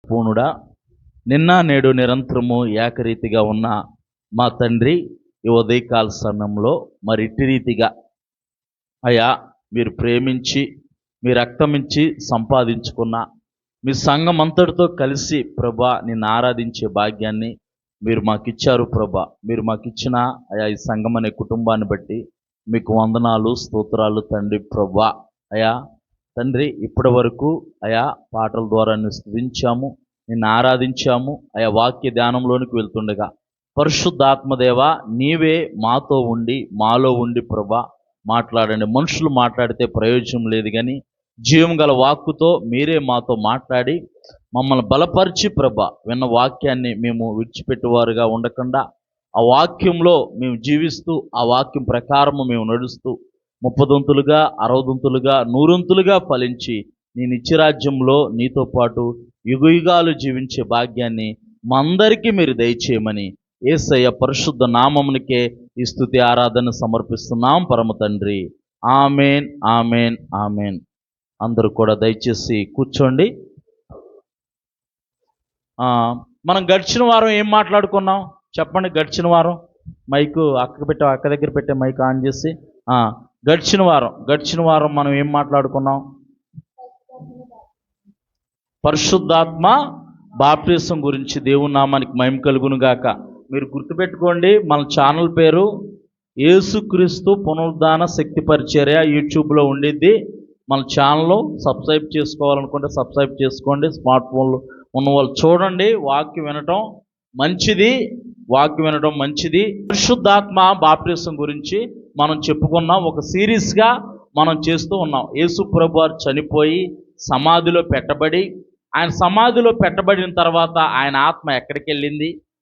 పూర్ణుడా, నిన్న నేడు నిరంతరము ఏకరీతిగా ఉన్న మా తండ్రి, ఈ ఉదయకాల సమయంలో మరి ఇట్టి రీతిగా అయ్యా మీరు ప్రేమించి మీ రక్తమిచ్చి సంపాదించుకున్న మీ సంఘం అంతటితో కలిసి ప్రభా నిన్ను ఆరాధించే భాగ్యాన్ని మీరు మాకు ఇచ్చారు ప్రభా. మీరు మాకు ఇచ్చిన అయా ఈ సంఘం అనే కుటుంబాన్ని బట్టి మీకు వందనాలు స్తోత్రాలు తండ్రి ప్రభా. అయా తండ్రి, ఇప్పటి వరకు అయా పాటల ద్వారా నిన్ను స్తుతించాము, నిన్ను ఆరాధించాము. అయా వాక్య ధ్యానంలోనికి వెళ్తుండగా పరిశుద్ధాత్మదేవ నీవే మాతో ఉండి మాలో ఉండి ప్రభా మాట్లాడండి. మనుషులు మాట్లాడితే ప్రయోజనం లేదు, కానీ జీవం గల వాక్కుతో మీరే మాతో మాట్లాడి మమ్మల్ని బలపరిచి ప్రభా విన్న వాక్యాన్ని మేము విడిచిపెట్టేవారుగా ఉండకుండా ఆ వాక్యంలో మేము జీవిస్తూ ఆ వాక్యం ప్రకారము మేము నడుస్తూ 30 60 100 ఫలించి నీ నిత్యరాజ్యంలో నీతో పాటు యుగయుగాలు జీవించే భాగ్యాన్ని మా అందరికీ మీరు దయచేయమని యేసయ్య పరిశుద్ధ నామమునికే ఈ స్తుతి ఆరాధన సమర్పిస్తున్నాం పరమ తండ్రి. Amen, amen, amen. అందరూ కూడా దయచేసి కూర్చోండి. మనం గడిచిన వారం ఏం మాట్లాడుకున్నాం చెప్పండి. గడిచిన వారం మైకు అక్క దగ్గర పెట్టే మైక్ ఆన్ చేసి గడిచిన వారం మనం ఏం మాట్లాడుకున్నాం? పరిశుద్ధాత్మ బాప్టిజం గురించి. దేవుని నామానికి మహిమ కలుగును గాక. మీరు గుర్తుపెట్టుకోండి, మన ఛానల్ పేరు యేసుక్రీస్తు పునరుద్ధాన శక్తి పరిచర్య. యూట్యూబ్లో ఉండిద్ది. మన ఛానల్లో సబ్స్క్రైబ్ చేసుకోవాలనుకుంటే సబ్స్క్రైబ్ చేసుకోండి. స్మార్ట్ ఫోన్లు ఉన్నవాళ్ళు చూడండి. వాక్యం వినటం మంచిది, వాక్యం వినడం మంచిది. పరిశుద్ధాత్మ బాప్టిజం గురించి మనం చెప్పుకున్నాం. ఒక సిరీస్గా మనం చేస్తూ ఉన్నాం. యేసు ప్రభు వారు చనిపోయి సమాధిలో పెట్టబడి, ఆయన సమాధిలో పెట్టబడిన తర్వాత ఆయన ఆత్మ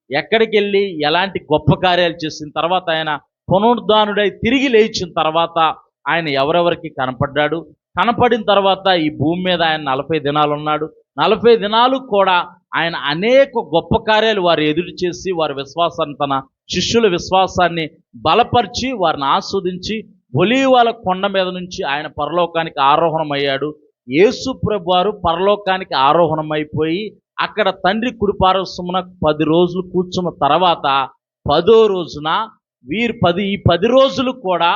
ఎక్కడికి వెళ్ళి ఎలాంటి గొప్ప కార్యాలు చేసిన తర్వాత ఆయన పునరుద్ధానుడై తిరిగి లేచిన తర్వాత ఆయన ఎవరెవరికి కనపడిన తర్వాత ఈ భూమి మీద ఆయన 40 దినాలు ఉన్నాడు. 40 దినాలు కూడా ఆయన అనేక గొప్ప కార్యాలు వారు ఎదురు చేసి వారి విశ్వాసాన్ని, తన శిష్యుల విశ్వాసాన్ని బలపరిచి వారిని ఆస్వాదించి ఒలీవల కొండ మీద నుంచి ఆయన పరలోకానికి ఆరోహణమయ్యాడు. యేసు ప్రభు వారు పరలోకానికి ఆరోహణమైపోయి అక్కడ తండ్రి కుడిపార్శ్వమున 10 రోజులు కూర్చున్న తర్వాత 10వ రోజున ఈ 10 రోజులు కూడా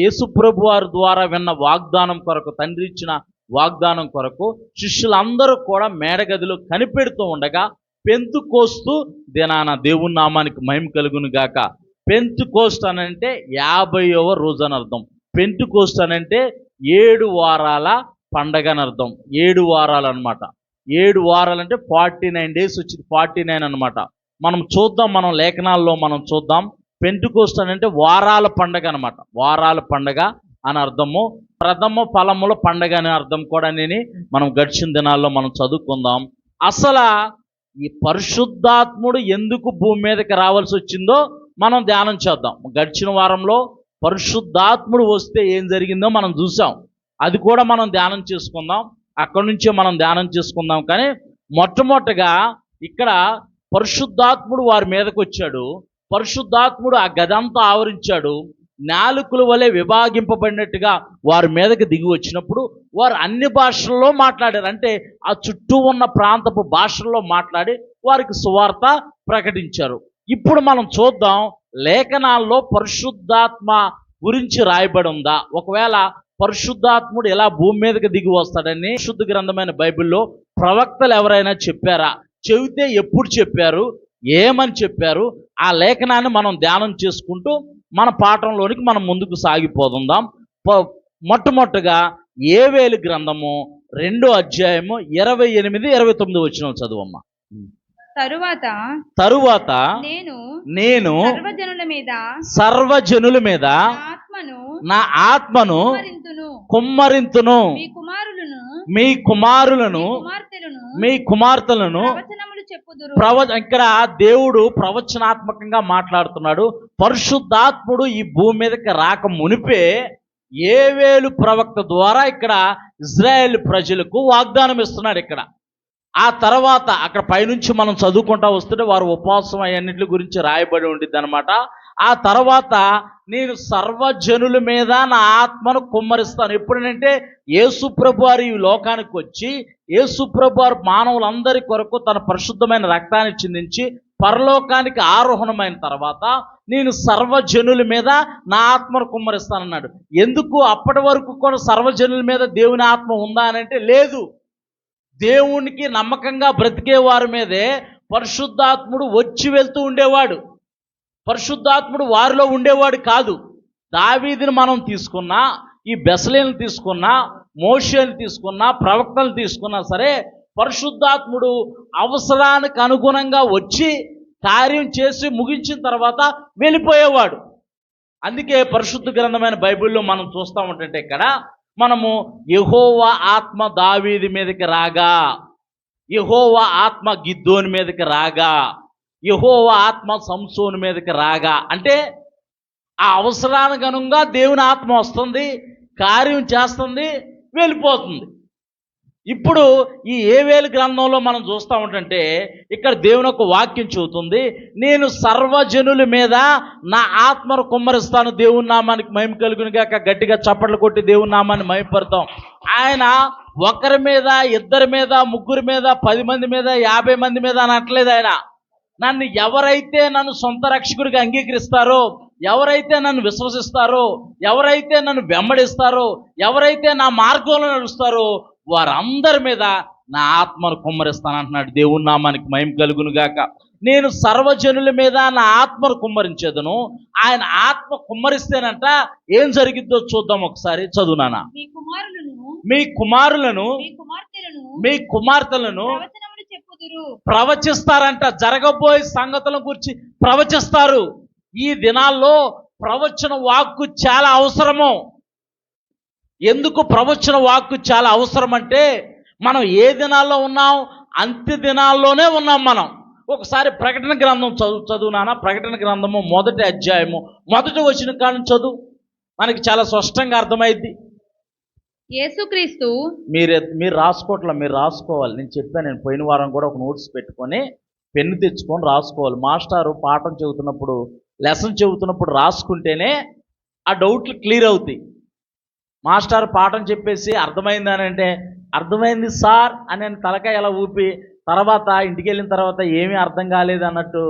యేసు ప్రభు వారి ద్వారా విన్న వాగ్దానం కొరకు, తండ్రి ఇచ్చిన వాగ్దానం కొరకు శిష్యులందరూ కూడా మేడగదిలో కనిపెడుతూ ఉండగా పెంతుకోస్తు దినాన, దేవుని నామానికి మహిమ కలుగును గాక. పెంతుకోస్తు అనంటే 50వ రోజు అని అర్థం. పెంతుకోస్తు అనంటే 7 వారాల పండగ అని అర్థం. 7 వారాలు అనమాట. 7 వారాలు అంటే 49 డేస్ వచ్చింది. 49 అనమాట. మనం లేఖనాల్లో మనం చూద్దాం. పెంతుకోస్తు అంటే వారాల పండగ అనమాట. వారాల పండగ అని అర్థము. ప్రథమ ఫలముల పండగ అనే అర్థం కూడా మనం గడిచిన దినాల్లో మనం చదువుకుందాం. అసలు ఈ పరిశుద్ధాత్ముడు ఎందుకు భూమి మీదకి రావాల్సి వచ్చిందో మనం ధ్యానం చేద్దాం. గడిచిన వారంలో పరిశుద్ధాత్ముడు వస్తే ఏం జరిగిందో మనం చూసాం. అది కూడా మనం ధ్యానం చేసుకుందాం. అక్కడి నుంచే మనం ధ్యానం చేసుకుందాం. కానీ మొట్టమొదటిగా ఇక్కడ పరిశుద్ధాత్ముడు వారి మీదకి వచ్చాడు. పరిశుద్ధాత్ముడు ఆ గదంతా ఆవరించాడు. నాలుకల వలె విభాగింపబడినట్టుగా వారి మీదకి దిగి వచ్చినప్పుడు వారు అన్ని భాషల్లో మాట్లాడారు. అంటే ఆ చుట్టూ ఉన్న ప్రాంతపు భాషల్లో మాట్లాడి వారికి సువార్త ప్రకటించారు. ఇప్పుడు మనం చూద్దాం, లేఖనాల్లో పరిశుద్ధాత్మ గురించి రాయబడి ఉందా? ఒకవేళ పరిశుద్ధాత్ముడు ఎలా భూమి మీదకి దిగి వస్తాడని శుద్ధ గ్రంథమైన బైబిల్లో ప్రవక్తలు ఎవరైనా చెప్పారా? చెబితే ఎప్పుడు చెప్పారు, ఏమని చెప్పారు? ఆ లేఖనాన్ని మనం ధ్యానం చేసుకుంటూ మన పాఠంలోనికి మనం ముందుకు సాగిపోతుందాం. మొట్టమొదటిగా యోవేలు గ్రంథము 2వ అధ్యాయము 28, 29 వచనం చదువమ్మా. తరువాత నేను సర్వజనుల మీద నా ఆత్మను కుమ్మరింతును, మీ కుమారులను మీ కుమార్తెలను ఇక్కడ దేవుడు ప్రవచనాత్మకంగా మాట్లాడుతున్నాడు. పరిశుద్ధాత్ముడు ఈ భూమి మీదకి రాక మునిపే యోవేలు ప్రవక్త ద్వారా ఇక్కడ ఇజ్రాయేల్ ప్రజలకు వాగ్దానం ఇస్తున్నాడు. ఇక్కడ ఆ తర్వాత అక్కడ పైనుంచి మనం చదువుకుంటా వస్తుంటే వారు ఉపవాసం అన్నింటి గురించి రాయబడి ఉండిద్ది అనమాట. ఆ తర్వాత నేను సర్వజనుల మీద నా ఆత్మను కుమ్మరిస్తాను. ఎప్పుడంటే యేసుప్రభు వారు ఈ లోకానికి వచ్చి యేసుప్రభు వారు మానవులందరి కొరకు తన పరిశుద్ధమైన రక్తాన్ని చిందించి పరలోకానికి ఆరోహణమైన తర్వాత నేను సర్వజనుల మీద నా ఆత్మను కుమ్మరిస్తానన్నాడు. ఎందుకు అప్పటి వరకు కూడా సర్వజనుల మీద దేవుని ఆత్మ ఉందా అని అంటే లేదు. దేవునికి నమ్మకంగా బ్రతికే వారి మీదే పరిశుద్ధాత్ముడు వచ్చి వెళ్తూ ఉండేవాడు. పరిశుద్ధాత్ముడు వారిలో ఉండేవాడు కాదు. దావీదుని మనం తీసుకున్నా, ఈ బెసలేని తీసుకున్నా, మోషేని తీసుకున్నా, ప్రవక్తలు తీసుకున్నా సరే పరిశుద్ధాత్ముడు అవసరానికి అనుగుణంగా వచ్చి కార్యం చేసి ముగించిన తర్వాత వెళ్ళిపోయేవాడు. అందుకే పరిశుద్ధ గ్రంథమైన బైబిల్లో మనం చూస్తూ ఉంటుంటే ఇక్కడ మనము యెహోవా ఆత్మ దావీదు మీదకి రాగా, యెహోవా ఆత్మ గిద్దోని మీదకి రాగా, యెహోవా ఆత్మ సంసోను మీదకి రాగా అంటే ఆ అవసరానికి అనుగుణంగా దేవుని ఆత్మ వస్తుంది, కార్యం చేస్తుంది, వెళ్ళిపోతుంది. ఇప్పుడు ఈ ఏవేలు గ్రంథంలో మనం చూస్తూ ఉంటుంటే ఇక్కడ దేవుని ఒక వాక్యం చెబుతుంది, నేను సర్వజనుల మీద నా ఆత్మను కుమ్మరిస్తాను. దేవుని నామానికి మహిమ కలుగును గాక. గట్టిగా చప్పట్లు కొట్టి దేవుని నామాన్ని మహిమపడతాం. ఆయన ఒకరి మీద, ఇద్దరి మీద, ముగ్గురి మీద, 10 మంది మీద, 50 మంది మీద అనట్లేదు. ఆయన ఎవరైతే నన్ను సొంత రక్షకుడిగా అంగీకరిస్తారో, ఎవరైతే నన్ను విశ్వసిస్తారో, ఎవరైతే నన్ను వెంబడిస్తారో, ఎవరైతే నా మార్గంలో నడుస్తారో వారందరి మీద నా ఆత్మను కుమ్మరిస్తానంటున్నాడు. దేవుని నామానికి మహిమ కలుగును గాక. నేను సర్వజనుల మీద నా ఆత్మను కుమ్మరించేదను. ఆయన ఆత్మ కుమ్మరిస్తేనంట ఏం జరిగిద్దో చూద్దాం ఒకసారి. చదువునానా. మీ కుమారులను మీ కుమార్తెలను ప్రవచిస్తారంట. జరగబోయే సంగతుల గురించి ప్రవచిస్తారు. ఈ దినాల్లో ప్రవచన వాక్కు చాలా అవసరము. ఎందుకు ప్రవచన వాక్కు చాలా అవసరం అంటే మనం ఏ దినాల్లో ఉన్నాం? అంత్య దినాల్లోనే ఉన్నాం మనం. ఒకసారి ప్రకటన గ్రంథం చదువునానా. ప్రకటన గ్రంథము 1వ అధ్యాయము 1వ వచనం కాని చదువు, మనకి చాలా స్పష్టంగా అర్థమైంది. యేసుక్రీస్తు మీరు రాసుకోవట్లా, మీరు రాసుకోవాలి. నేను చెప్పాను, నేను పోయిన వారం కూడా ఒక నోట్స్ పెట్టుకొని పెన్ను తెచ్చుకొని రాసుకోవాలి. మాస్టారు పాఠం చెబుతున్నప్పుడు, లెసన్ చెబుతున్నప్పుడు రాసుకుంటేనే ఆ డౌట్లు క్లియర్ అవుతాయి. మాస్టర్ పాఠం చెప్పేసి అర్థమైందని అంటే అర్థమైంది సార్ అని తలకాయ ఎలా ఊపి తర్వాత ఇంటికి వెళ్ళిన తర్వాత ఏమీ అర్థం కాలేదు అన్నట్టు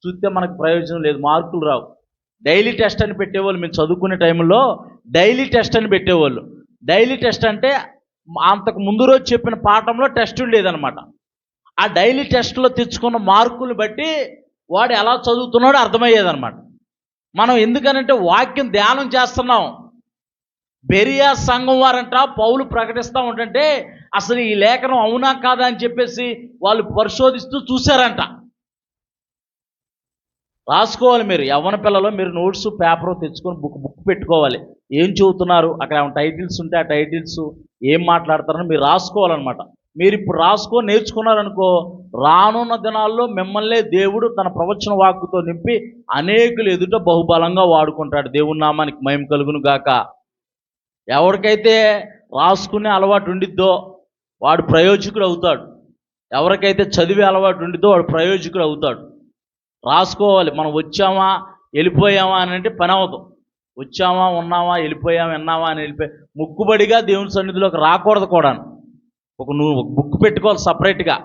చూస్తే మనకు ప్రయోజనం లేదు, మార్కులు రావు. డైలీ టెస్ట్ అని పెట్టేవాళ్ళు. మేము చదువుకునే టైంలో డైలీ టెస్ట్ అని పెట్టేవాళ్ళు. డైలీ టెస్ట్ అంటే అంతకు ముందు రోజు చెప్పిన పాఠంలో టెస్ట్ ఉండేదన్నమాట. ఆ డైలీ టెస్ట్లో తెచ్చుకున్న మార్కులు బట్టి వాడు ఎలా చదువుతున్నాడో అర్థమయ్యేదన్నమాట. మనం ఎందుకనంటే వాక్యం ధ్యానం చేస్తున్నాం. బెరియా సంఘం వారంట పౌలు ప్రకటిస్తూ ఉంటుంటే అసలు ఈ లేఖనం అవునా కాదా అని చెప్పేసి వాళ్ళు పరిశోధిస్తూ చూశారంట. రాసుకోవాలి. మీరు యవ్వన పిల్లలు మీరు నోట్స్ పేపర్ తెచ్చుకొని బుక్ పెట్టుకోవాలి. ఏం చదువుతున్నారు, అక్కడ టైటిల్స్ ఉంటే ఆ టైటిల్స్ ఏం మాట్లాడతారని మీరు రాసుకోవాలన్నమాట. మీరు ఇప్పుడు రాసుకొని నేర్చుకున్నారనుకో, రానున్న దినాల్లో మిమ్మల్ని దేవుడు తన ప్రవచన వాక్కుతో నింపి అనేకులు ఎదుట బహుబలంగా వాడుకుంటాడు. దేవుని నామానికి మహిమ కలుగును గాక. ఎవరికైతే రాసుకునే అలవాటు ఉండిద్దో వాడు ప్రయోజకుడు అవుతాడు. ఎవరికైతే చదివే అలవాటు ఉండిద్దో వాడు ప్రయోజకుడు అవుతాడు. రాసుకోవాలి. మనం వచ్చామా వెళ్ళిపోయామా అని అంటే పని అవుతాం. వచ్చామా ఉన్నామా వెళ్ళిపోయామా విన్నామా అని ముక్కుబడిగా దేవుని సన్నిధిలోకి రాకూడదు కూడా. నువ్వు బుక్ పెట్టుకోవాలి సపరేట్గా.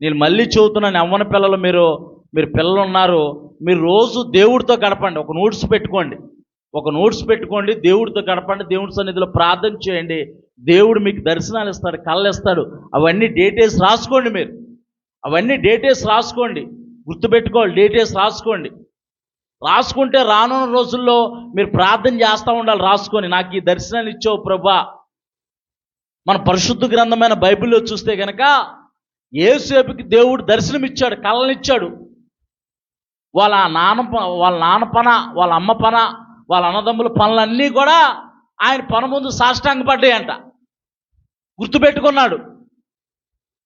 నేను మళ్ళీ చెబుతున్నాను, యవ్వన పిల్లలు మీరు పిల్లలు ఉన్నారు, మీరు రోజు దేవుడితో గడపండి. ఒక నోట్స్ పెట్టుకోండి, దేవుడితో గడపండి, దేవుడి సన్నిధిలో ప్రార్థన చేయండి. దేవుడు మీకు దర్శనాలు ఇస్తాడు, కళ్ళు ఇస్తాడు. అవన్నీ డేటేస్ రాసుకోండి. మీరు అవన్నీ డేటేస్ రాసుకోండి, గుర్తుపెట్టుకోవాలి. డేటేస్ రాసుకుంటే రానున్న రోజుల్లో మీరు ప్రార్థన చేస్తూ ఉండాలి. రాసుకొని, నాకు ఈ దర్శనాలు ఇచ్చావు ప్రభా. మన పరిశుద్ధ గ్రంథమైన బైబిల్లో చూస్తే కనుక యేసేపుకి దేవుడు దర్శనం ఇచ్చాడు, కళ్ళనిచ్చాడు. వాళ్ళ నాన్న పన, వాళ్ళ అమ్మ పన, వాళ్ళ అన్నదమ్ముల పనులన్నీ కూడా ఆయన పన ముందు సాష్టాంగపడ్డాయంట. గుర్తుపెట్టుకున్నాడు.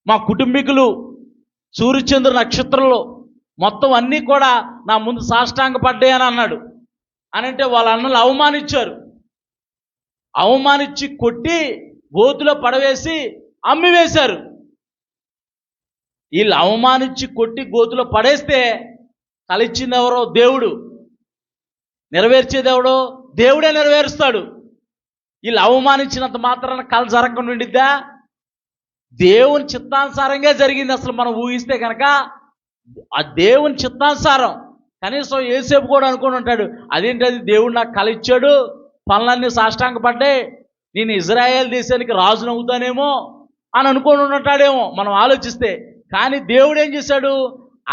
మా కుటుంబీకులు సూర్యచంద్ర నక్షత్రంలో మొత్తం అన్నీ కూడా నా ముందు సాష్టాంగపడ్డాయని అన్నాడు. అని అంటే వాళ్ళ అన్నలు అవమానించి కొట్టి గోతులో పడవేసి అమ్మివేశారు. వీళ్ళు అవమానించి కొట్టి గోతులో పడేస్తే కలిచ్చింది ఎవరో? దేవుడు. నెరవేర్చేది ఎవడు? దేవుడే నెరవేరుస్తాడు. వీళ్ళు అవమానించినంత మాత్రాన కళ జరగకుండా ఉండిద్దా? దేవుని చిత్తానుసారంగా జరిగింది. అసలు మనం ఊహిస్తే కనుక ఆ దేవుని చిత్తానుసారం. కనీసం యేసేపు కూడా అనుకుని ఉంటాడు, అదేంటది దేవుడు నాకు కళ ఇచ్చాడు, పనులన్నీ సాష్టాంగపడ్డాయి, నేను ఇజ్రాయేల్ దేశానికి రాజును అవుతానేమో అని అనుకొని ఉంటాడేమో మనం ఆలోచిస్తే. కానీ దేవుడు ఏం చేశాడు?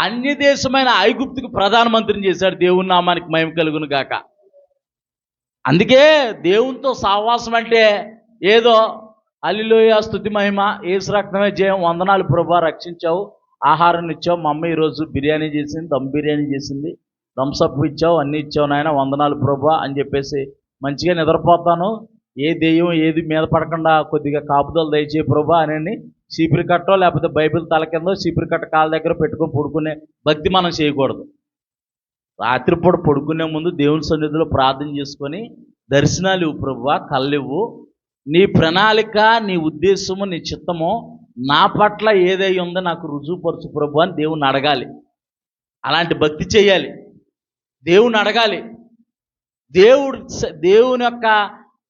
అన్య దేశమైన ఐగుప్తుకు ప్రధానమంత్రిని చేశాడు. దేవుని నామానికి మహిమ కలుగును గాక. అందుకే దేవునితో సహవాసం అంటే ఏదో హల్లెలూయా స్తుతి మహిమ యేసు రక్తమే జయం, వందనాలు ప్రభువా రక్షించావు, ఆహారం ఇచ్చావు, మా అమ్మ ఈరోజు బిర్యానీ చేసింది, దమ్ బిర్యానీ చేసింది, థమ్సప్ ఇచ్చావు, అన్నీ ఇచ్చావు నాయన, వందనాలు ప్రభువా అని చెప్పేసి మంచిగా నిద్రపోతాను, ఏ దెయ్యం ఏది మీద పడకుండా కొద్దిగా కాపుదలు దయచేయి ప్రభువా అని చీపురి కట్టో లేకపోతే బైబిల్ తల కిందో చీపురి కట్ట కాళ్ళ దగ్గర పెట్టుకొని పడుకునే భక్తి మనం చేయకూడదు. రాత్రిపూట పడుకునే ముందు దేవుని సన్నిధిలో ప్రార్థన చేసుకొని దర్శనాలు ఇవ్వు ప్రభువా, కళ్ళివ్వు, నీ ప్రణాళిక, నీ ఉద్దేశము, నీ చిత్తము నా పట్ల ఏదై ఉందో నాకు రుజువుపరచు ప్రభు అని దేవుని అడగాలి. అలాంటి భక్తి చేయాలి, దేవుని అడగాలి. దేవుని యొక్క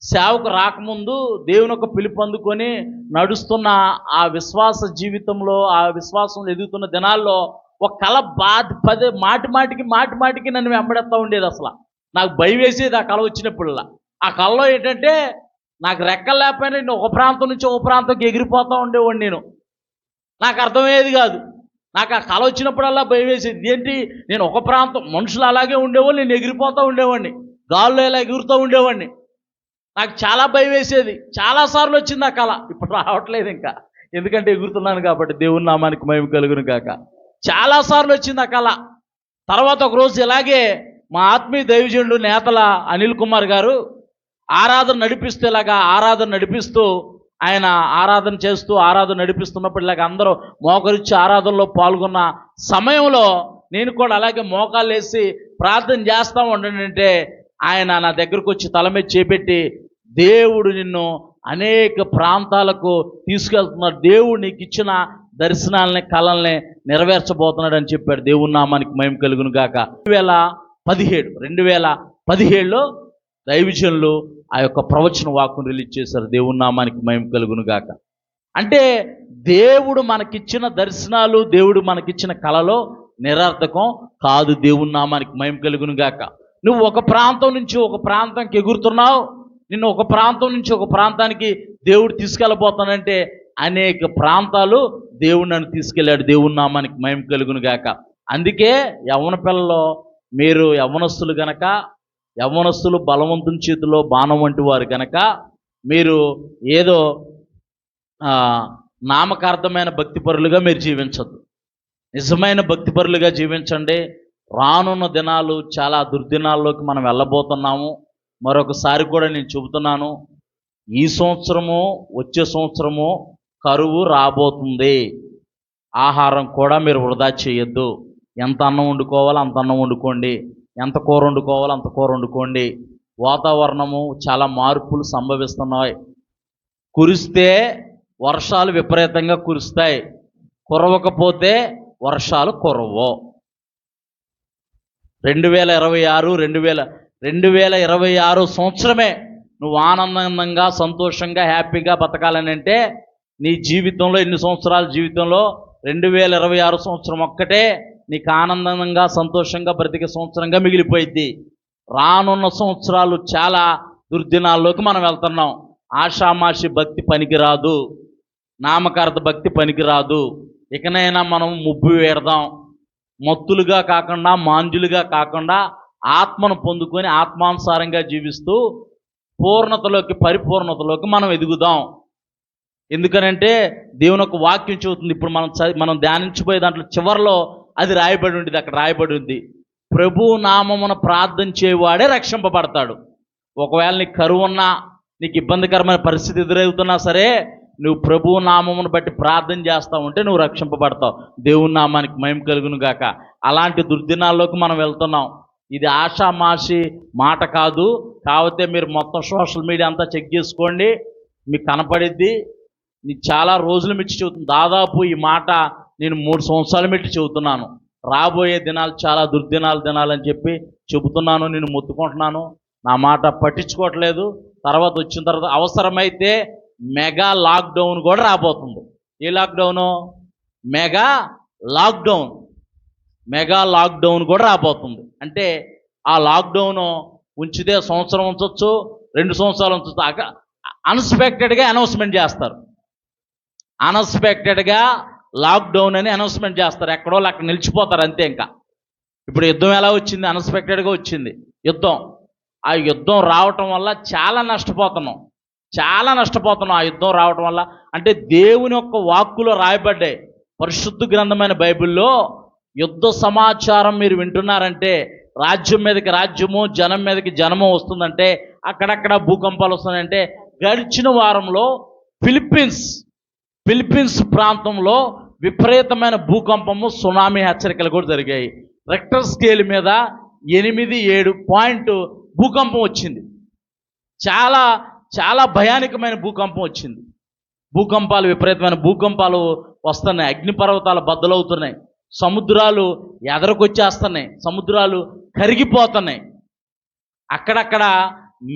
సేవకు రాకముందు దేవుని యొక్క పిలుపు అందుకొని నడుస్తున్న ఆ విశ్వాస జీవితంలో, ఆ విశ్వాసంలో ఎదుగుతున్న దినాల్లో ఒక కళ మాటి మాటికి నన్ను వెంబడేస్తూ ఉండేది. అసలు నాకు భయం వేసేది ఆ కళ వచ్చినప్పుడల్లా. ఆ కళలో ఏంటంటే నాకు రెక్కలు లేకపోయినా నేను ఒక ప్రాంతం నుంచి ఒక ప్రాంతంకి ఎగిరిపోతూ ఉండేవాడిని. నాకు అర్థమయ్యేది కాదు. నాకు ఆ కళ వచ్చినప్పుడల్లా భయం వేసేది. ఏంటి, నేను ఒక ప్రాంతం, మనుషులు అలాగే ఉండేవాళ్ళు, నేను ఎగిరిపోతూ ఉండేవాడిని, గాల్లో ఇలా ఎగురుతూ ఉండేవాడిని. నాకు చాలా భయం వేసేది. చాలాసార్లు వచ్చింది ఆ కళ. ఇప్పుడు రావట్లేదు ఇంకా, ఎందుకంటే ఎగురుతున్నాను కాబట్టి. దేవుని నామానికి మహిమ కలుగును గాక. చాలాసార్లు వచ్చింది ఆ కళ. తర్వాత ఒకరోజు ఇలాగే మా ఆత్మీయ దైవజనుడు నేతల అనిల్ కుమార్ గారు ఆరాధన నడిపిస్తూ ఆయన ఆరాధన నడిపిస్తున్నప్పుడు ఇలాగ అందరూ మోకరించి ఆరాధనలో పాల్గొన్న సమయంలో నేను కూడా అలాగే మోకాలు వేసి ప్రార్థన చేస్తూ ఉండంటే ఆయన నా దగ్గరకు వచ్చి తల మీద చేపెట్టి, దేవుడు నిన్ను అనేక ప్రాంతాలకు తీసుకెళ్తున్నాడు, దేవుడు నీకు ఇచ్చిన దర్శనాలని కళల్ని నెరవేర్చబోతున్నాడు అని చెప్పాడు. దేవుని నామానికి మహిమ కలుగును గాక. 2017లో దైవజనులు ఆ యొక్క ప్రవచన వాక్కును రిలీజ్ చేశారు. దేవుని నామానికి మహిమ కలుగును గాక. అంటే దేవుడు మనకిచ్చిన దర్శనాలు, దేవుడు మనకిచ్చిన కళలో నిరర్థకం కాదు. దేవుని నామానికి మహిమ కలుగును గాక. నువ్వు ఒక ప్రాంతం నుంచి ఒక ప్రాంతానికి ఎగురుతున్నావు, నిన్ను ఒక ప్రాంతం నుంచి ఒక ప్రాంతానికి దేవుడు తీసుకెళ్ళబోతానంటే అనేక ప్రాంతాలు దేవుడు నన్ను తీసుకెళ్ళాడు. దేవుని నామానికి మహిమ కలుగును గాక. అందుకే యవ్వన పిల్లలో మీరు యవ్వనస్తులు బలవంతుని చేతిలో బాణం వంటి వారు కనుక మీరు ఏదో నామకార్థమైన భక్తిపరులుగా మీరు జీవించద్దు. నిజమైన భక్తిపరులుగా జీవించండి. రానున్న దినాలు చాలా దుర్దినాల్లోకి మనం వెళ్ళబోతున్నాము. మరొకసారి కూడా నేను చెబుతున్నాను, ఈ సంవత్సరము వచ్చే సంవత్సరము కరువు రాబోతుంది. ఆహారం కూడా మీరు వృధా చేయొద్దు. ఎంత అన్నం వండుకోవాలో అంత అన్నం వండుకోండి, ఎంత కూర వండుకోవాలో అంత కూర వండుకోండి. వాతావరణము చాలా మార్పులు సంభవిస్తున్నాయి. కురిస్తే వర్షాలు విపరీతంగా కురుస్తాయి, కురవకపోతే వర్షాలు కురవో. 2026 సంవత్సరమే నువ్వు ఆనందంగా సంతోషంగా హ్యాపీగా బతకాలని అంటే నీ జీవితంలో, ఎన్ని సంవత్సరాల జీవితంలో 2026 సంవత్సరం ఒక్కటే నీకు ఆనందంగా సంతోషంగా బ్రతికే సంవత్సరంగా మిగిలిపోయిద్ది. రానున్న సంవత్సరాలు చాలా దుర్దినాల్లోకి మనం వెళ్తున్నాం. ఆషామాషి భక్తి పనికిరాదు, నామకార్థ భక్తి పనికిరాదు. ఇకనైనా మనం ముబ్బు వేడదాం. మత్తులుగా కాకుండా, మాంజులుగా కాకుండా ఆత్మను పొందుకొని ఆత్మానుసారంగా జీవిస్తూ పరిపూర్ణతలోకి మనం ఎదుగుదాం. ఎందుకనంటే దేవుని యొక్క వాక్యం చెబుతుంది. ఇప్పుడు మనం ధ్యానించిపోయే దాంట్లో చివరిలో అది రాయబడి ఉంటుంది. అక్కడ రాయబడి ఉంది, ప్రభు నామమున ప్రార్థన చేయవాడే రక్షింపబడతాడు. ఒకవేళ నీకు కరువు ఉన్నా, నీకు ఇబ్బందికరమైన పరిస్థితి ఎదురవుతున్నా సరే, నువ్వు ప్రభు నామమును బట్టి ప్రార్థన చేస్తూ ఉంటే నువ్వు రక్షింపబడతావు. దేవుని నామానికి మహిమ కలుగును గాక. అలాంటి దుర్దినాల్లోకి మనం వెళ్తున్నాం. ఇది ఆషామాషి మాట కాదు. కాకపోతే మీరు మొత్తం సోషల్ మీడియా అంతా చెక్ చేసుకోండి, మీకు కనపడిద్ది. నీకు చాలా రోజులు మించి చెబుతుంది. దాదాపు ఈ మాట నేను 3 సంవత్సరాలు పెట్టి చెబుతున్నాను. రాబోయే దినాలు చాలా దినాలని చెప్పి చెబుతున్నాను, నేను మొత్తుకుంటున్నాను. నా మాట పట్టించుకోవట్లేదు. తర్వాత వచ్చిన తర్వాత అవసరమైతే మెగా లాక్డౌన్ కూడా రాబోతుంది. ఏ లాక్డౌను? మెగా లాక్డౌన్ కూడా రాబోతుంది. అంటే ఆ లాక్డౌన్ ఉంచితే సంవత్సరం ఉంచవచ్చు, 2 సంవత్సరాలు ఉంచవచ్చు. అన్ఎక్స్పెక్టెడ్గా అనౌన్స్మెంట్ చేస్తారు. అన్ఎక్స్పెక్టెడ్గా లాక్డౌన్ అని అనౌన్స్మెంట్ చేస్తారు. ఎక్కడో అక్కడ నిలిచిపోతారు అంతే. ఇంకా ఇప్పుడు యుద్ధం ఎలా వచ్చింది? అన్ఎక్స్పెక్టెడ్గా వచ్చింది యుద్ధం. ఆ యుద్ధం రావటం వల్ల చాలా నష్టపోతున్నాం. ఆ యుద్ధం రావటం వల్ల. అంటే దేవుని యొక్క వాక్కులో రాయబడ్డాయి. పరిశుద్ధ గ్రంథమైన బైబిల్లో యుద్ధ సమాచారం మీరు వింటున్నారంటే, రాజ్యం మీదకి రాజ్యము, జనం మీదకి జనము వస్తుందంటే, అక్కడక్కడ భూకంపాలు వస్తున్నాయంటే, గడిచిన వారంలో ఫిలిప్పీన్స్ ప్రాంతంలో విపరీతమైన భూకంపము, సునామీ హెచ్చరికలు కూడా జరిగాయి. రెక్టర్ స్కేల్ మీద 8-7 పాయింట్ భూకంపం వచ్చింది. చాలా చాలా భయానకమైన భూకంపం వచ్చింది. విపరీతమైన భూకంపాలు వస్తున్నాయి. అగ్నిపర్వతాలు బద్దలవుతున్నాయి. సముద్రాలు ఎదరకొచ్చేస్తున్నాయి. సముద్రాలు కరిగిపోతున్నాయి. అక్కడక్కడ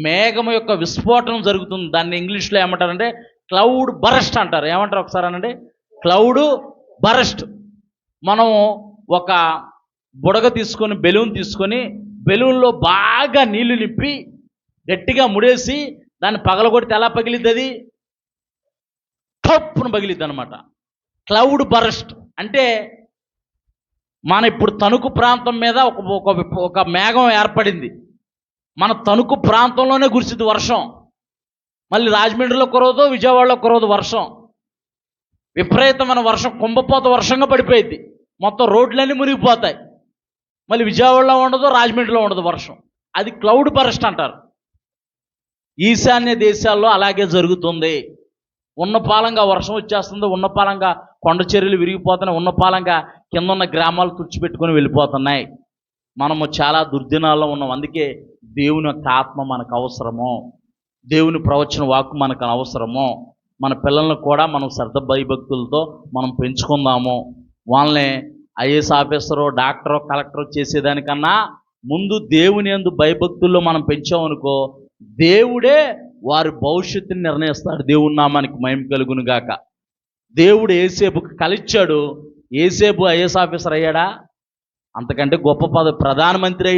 మేఘం యొక్క విస్ఫోటనం జరుగుతుంది. దాన్ని ఇంగ్లీష్లో ఏమంటారంటే క్లౌడ్ బరస్ట్ అంటారు. ఏమంటారు ఒకసారి అనండి? Cloud burst. మనం ఒక బుడగ తీసుకొని, బెలూన్లో బాగా నీళ్లు నింపి గట్టిగా ముడేసి దాన్ని పగలగొడితే ఎలా పగిలిద్ది? అది టప్పును పగిలిద్ది అనమాట. క్లౌడ్ బరస్ట్ అంటే మన ఇప్పుడు తణుకు ప్రాంతం మీద ఒక మేఘం ఏర్పడింది. మన తణుకు ప్రాంతంలోనే కురిసిద్ది వర్షం. మళ్ళీ రాజమండ్రిలో కురవదు, విజయవాడలో కురవదు వర్షం. విపరీతమైన వర్షం, కుంభపోత వర్షంగా పడిపోయింది. మొత్తం రోడ్లన్నీ మునిగిపోతాయి. మళ్ళీ విజయవాడలో ఉండదు, రాజమండ్రిలో ఉండదు వర్షం. అది క్లౌడ్ బరస్ట్ అంటారు. ఈశాన్య దేశాల్లో అలాగే జరుగుతుంది. ఉన్నపాలంగా వర్షం వచ్చేస్తుంది, ఉన్నపాలంగా కొండ చర్యలు విరిగిపోతున్నాయి, ఉన్నపాలంగా కింద ఉన్న గ్రామాలు తుడిచిపెట్టుకొని వెళ్ళిపోతున్నాయి. మనము చాలా దుర్దినాల్లో ఉన్నాం. అందుకే దేవుని యొక్క ఆత్మ మనకు అవసరము, దేవుని ప్రవచన వాక్కు మనకు అవసరము. మన పిల్లలను కూడా మనం శ్రద్ధ భయభక్తులతో మనం పెంచుకుందాము. వాళ్ళని ఐఏఎస్ ఆఫీసరో, డాక్టరో, కలెక్టరో చేసేదానికన్నా ముందు దేవుని యందు భయభక్తుల్లో మనం పెంచామనుకో, దేవుడే వారి భవిష్యత్తుని నిర్ణయిస్తాడు. దేవుని నామానికి మహిమ కలుగును గాక. దేవుడు యేసేపుకి కలిచ్చాడు. యేసేపు ఐఏఎస్ ఆఫీసర్ అయ్యాడా? అంతకంటే గొప్ప పదవి. ప్రధానమంత్రి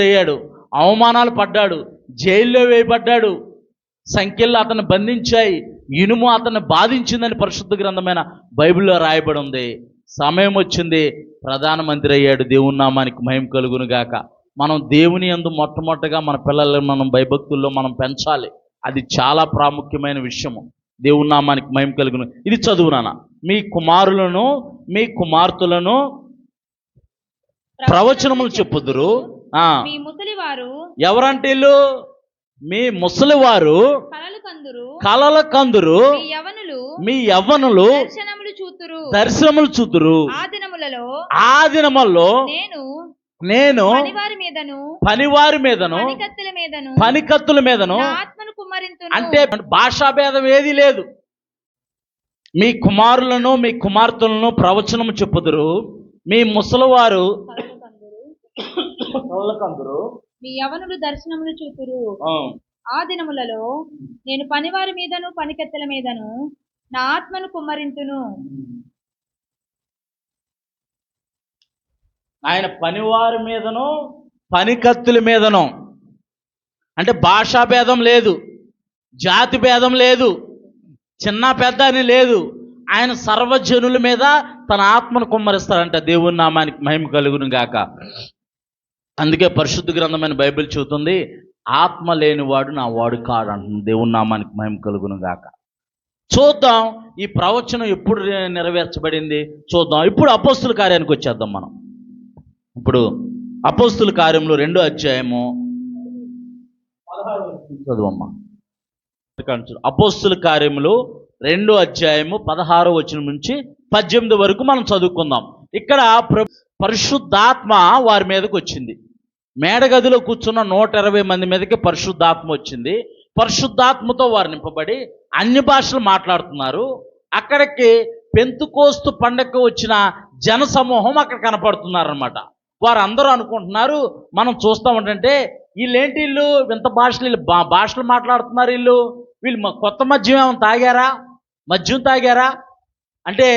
అయ్యాడు. అవమానాలు పడ్డాడు, జైల్లో వేయబడ్డాడు, సంఖ్యల్లో అతన్ని బంధించాయి, ఇనుము అతన్ని బాధించిందని పరిశుద్ధ గ్రంథమైన బైబిల్లో రాయబడి ఉంది. సమయం వచ్చింది, ప్రధానమంత్రి అయ్యాడు. దేవుని నామానికి మహిమ కలుగును గాక. మనం దేవుని యందు మొట్టమొదటిగా మన పిల్లలను మనం భయభక్తుల్లో మనం పెంచాలి. అది చాలా ప్రాముఖ్యమైన విషయము. దేవుని నామానికి మహిమ కలుగును. ఇది చదువునానా, మీ కుమారులను మీ కుమార్తెలను ప్రవచనములు చెప్పుదురు. ఎవరంటే మీ ముసలివారు కలల కందురు, మీ యవ్వనులు దర్శనములు చూతురు. ఆ దినములలో నేను పనివారి మీదను పనికత్తుల మీదను అంటే భాషా భేదం ఏది లేదు. మీ కుమారులను మీ కుమార్తెలను ప్రవచనము చెప్పుదురు. మీ ముసలివారు మీ యవనులు దర్శనములు చూతురు. ఆ దినములలో నేను పనివారి మీదను పనికత్తెల మీదను నా ఆత్మను కుమ్మరింతును. ఆయన పనివారి మీదను పనికత్తుల మీదను అంటే భాషా భేదం లేదు, జాతి భేదం లేదు, చిన్న పెద్ద అని లేదు. ఆయన సర్వజనుల మీద తన ఆత్మను కుమ్మరిస్తాడంట. దేవుని నామానికి మహిమ కలుగును గాక. అందుకే పరిశుద్ధ గ్రంథమైన బైబిల్ చెబుతుంది, ఆత్మ లేనివాడు నా వాడు కాడు అంటుంది. దేవుని నామానికి మహిమ కలుగును గాక. చూద్దాం ఈ ప్రవచనం ఎప్పుడు నెరవేర్చబడింది చూద్దాం. ఇప్పుడు అపోస్తుల కార్యానికి వచ్చేద్దాం మనం. ఇప్పుడు అపోస్తుల కార్యంలో 2వ అధ్యాయము 16 చదువమ్మా. అపోస్తుల కార్యములు 2వ అధ్యాయము 16వ వచనం నుంచి 18 వరకు మనం చదువుకుందాం. ఇక్కడ పరిశుద్ధాత్మ వారి మీదకి వచ్చింది. మేడగదిలో కూర్చున్న 120 మంది మీదకి పరిశుద్ధాత్మ వచ్చింది. పరిశుద్ధాత్మతో వారు నింపబడి అన్య భాషలు మాట్లాడుతున్నారు. అక్కడికి పెంతుకోస్తు పండగకు వచ్చిన జన సమూహం అక్కడ కనపడుతున్నారనమాట. వారందరూ అనుకుంటున్నారు, మనం చూస్తూ ఉంటుంటే వీళ్ళేంటి, వీళ్ళు వింత భాషలు, వీళ్ళు భాషలు మాట్లాడుతున్నారు, వీళ్ళు కొత్త మద్యం ఏమైనా తాగారా, మద్యం తాగారా అంటే,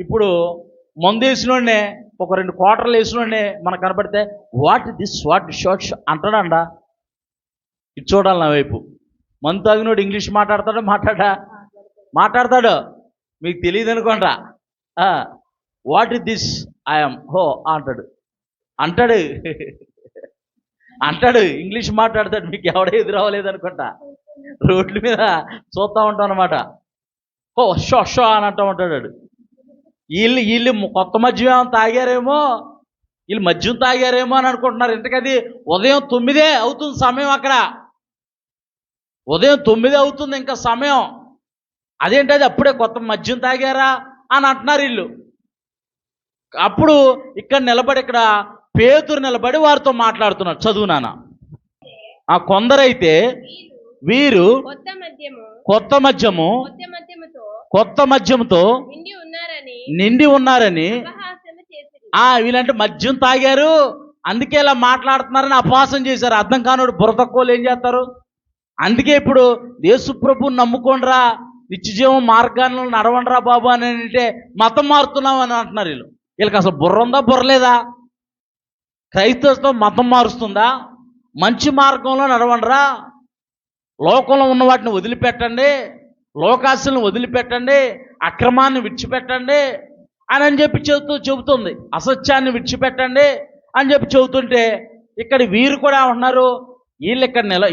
ఇప్పుడు మందు వేసినోడే ఒక 2 క్వార్టర్లు వేసినోడే మనకు కనపడితే వాట్ షార్ట్ అంటాడండ. ఇది చూడాలి నా వైపు. మందు తాగినోడు ఇంగ్లీష్ మాట్లాడతాడు, మీకు తెలియదు అనుకోండి. వాట్ ఇస్ దిస్ ఐఎమ్ హో అంటాడు ఇంగ్లీష్ మాట్లాడతాడు. మీకు ఎవడ ఎదురవ్వలేదు అనుకుంటా, రోడ్ల మీద చూస్తూ ఉంటాం అనమాట. ఓ షో అని అంటూ ఉంటాడు. వీళ్ళు కొత్త మద్యం ఏమైనా తాగారేమో, వీళ్ళు మద్యం తాగారేమో అని అనుకుంటున్నారు. ఇంతకది ఉదయం 9 అవుతుంది సమయం, అక్కడ ఉదయం 9 అవుతుంది ఇంకా సమయం. అదేంటది అప్పుడే కొత్త మద్యం తాగారా అని అంటున్నారు వీళ్ళు. అప్పుడు ఇక్కడ పేతురు నిలబడి వారితో మాట్లాడుతున్నాడు. చదువు నాన్న. కొందరైతే వీరు కొత్త మద్యముతో నిండి ఉన్నారని, వీళ్ళంటే మద్యం తాగారు అందుకే ఇలా మాట్లాడుతున్నారని అపహాసం చేశారు. అర్థం కానోడు బుర్ర తక్కువలు ఏం చేస్తారు? అందుకే ఇప్పుడు యేసు ప్రభువుని నమ్ముకోండిరా, నిత్యజీవం మార్గాన్ని నడవండిరా బాబు అని అంటే మతం మారుతున్నాం అని అంటున్నారు వీళ్ళు. వీళ్ళకి అసలు బుర్ర ఉందా, బుర్రలేదా? క్రైస్తవత్వం మతం మారుస్తుందా? మంచి మార్గంలో నడవండిరా, లోకంలో ఉన్న వాటిని వదిలిపెట్టండి, లోకాశలను వదిలిపెట్టండి, అక్రమాన్ని విడిచిపెట్టండి అని చెప్పి చెబుతుంది. అసత్యాన్ని విడిచిపెట్టండి అని చెప్పి చెబుతుంటే ఇక్కడ వీరు కూడా ఉన్నారు.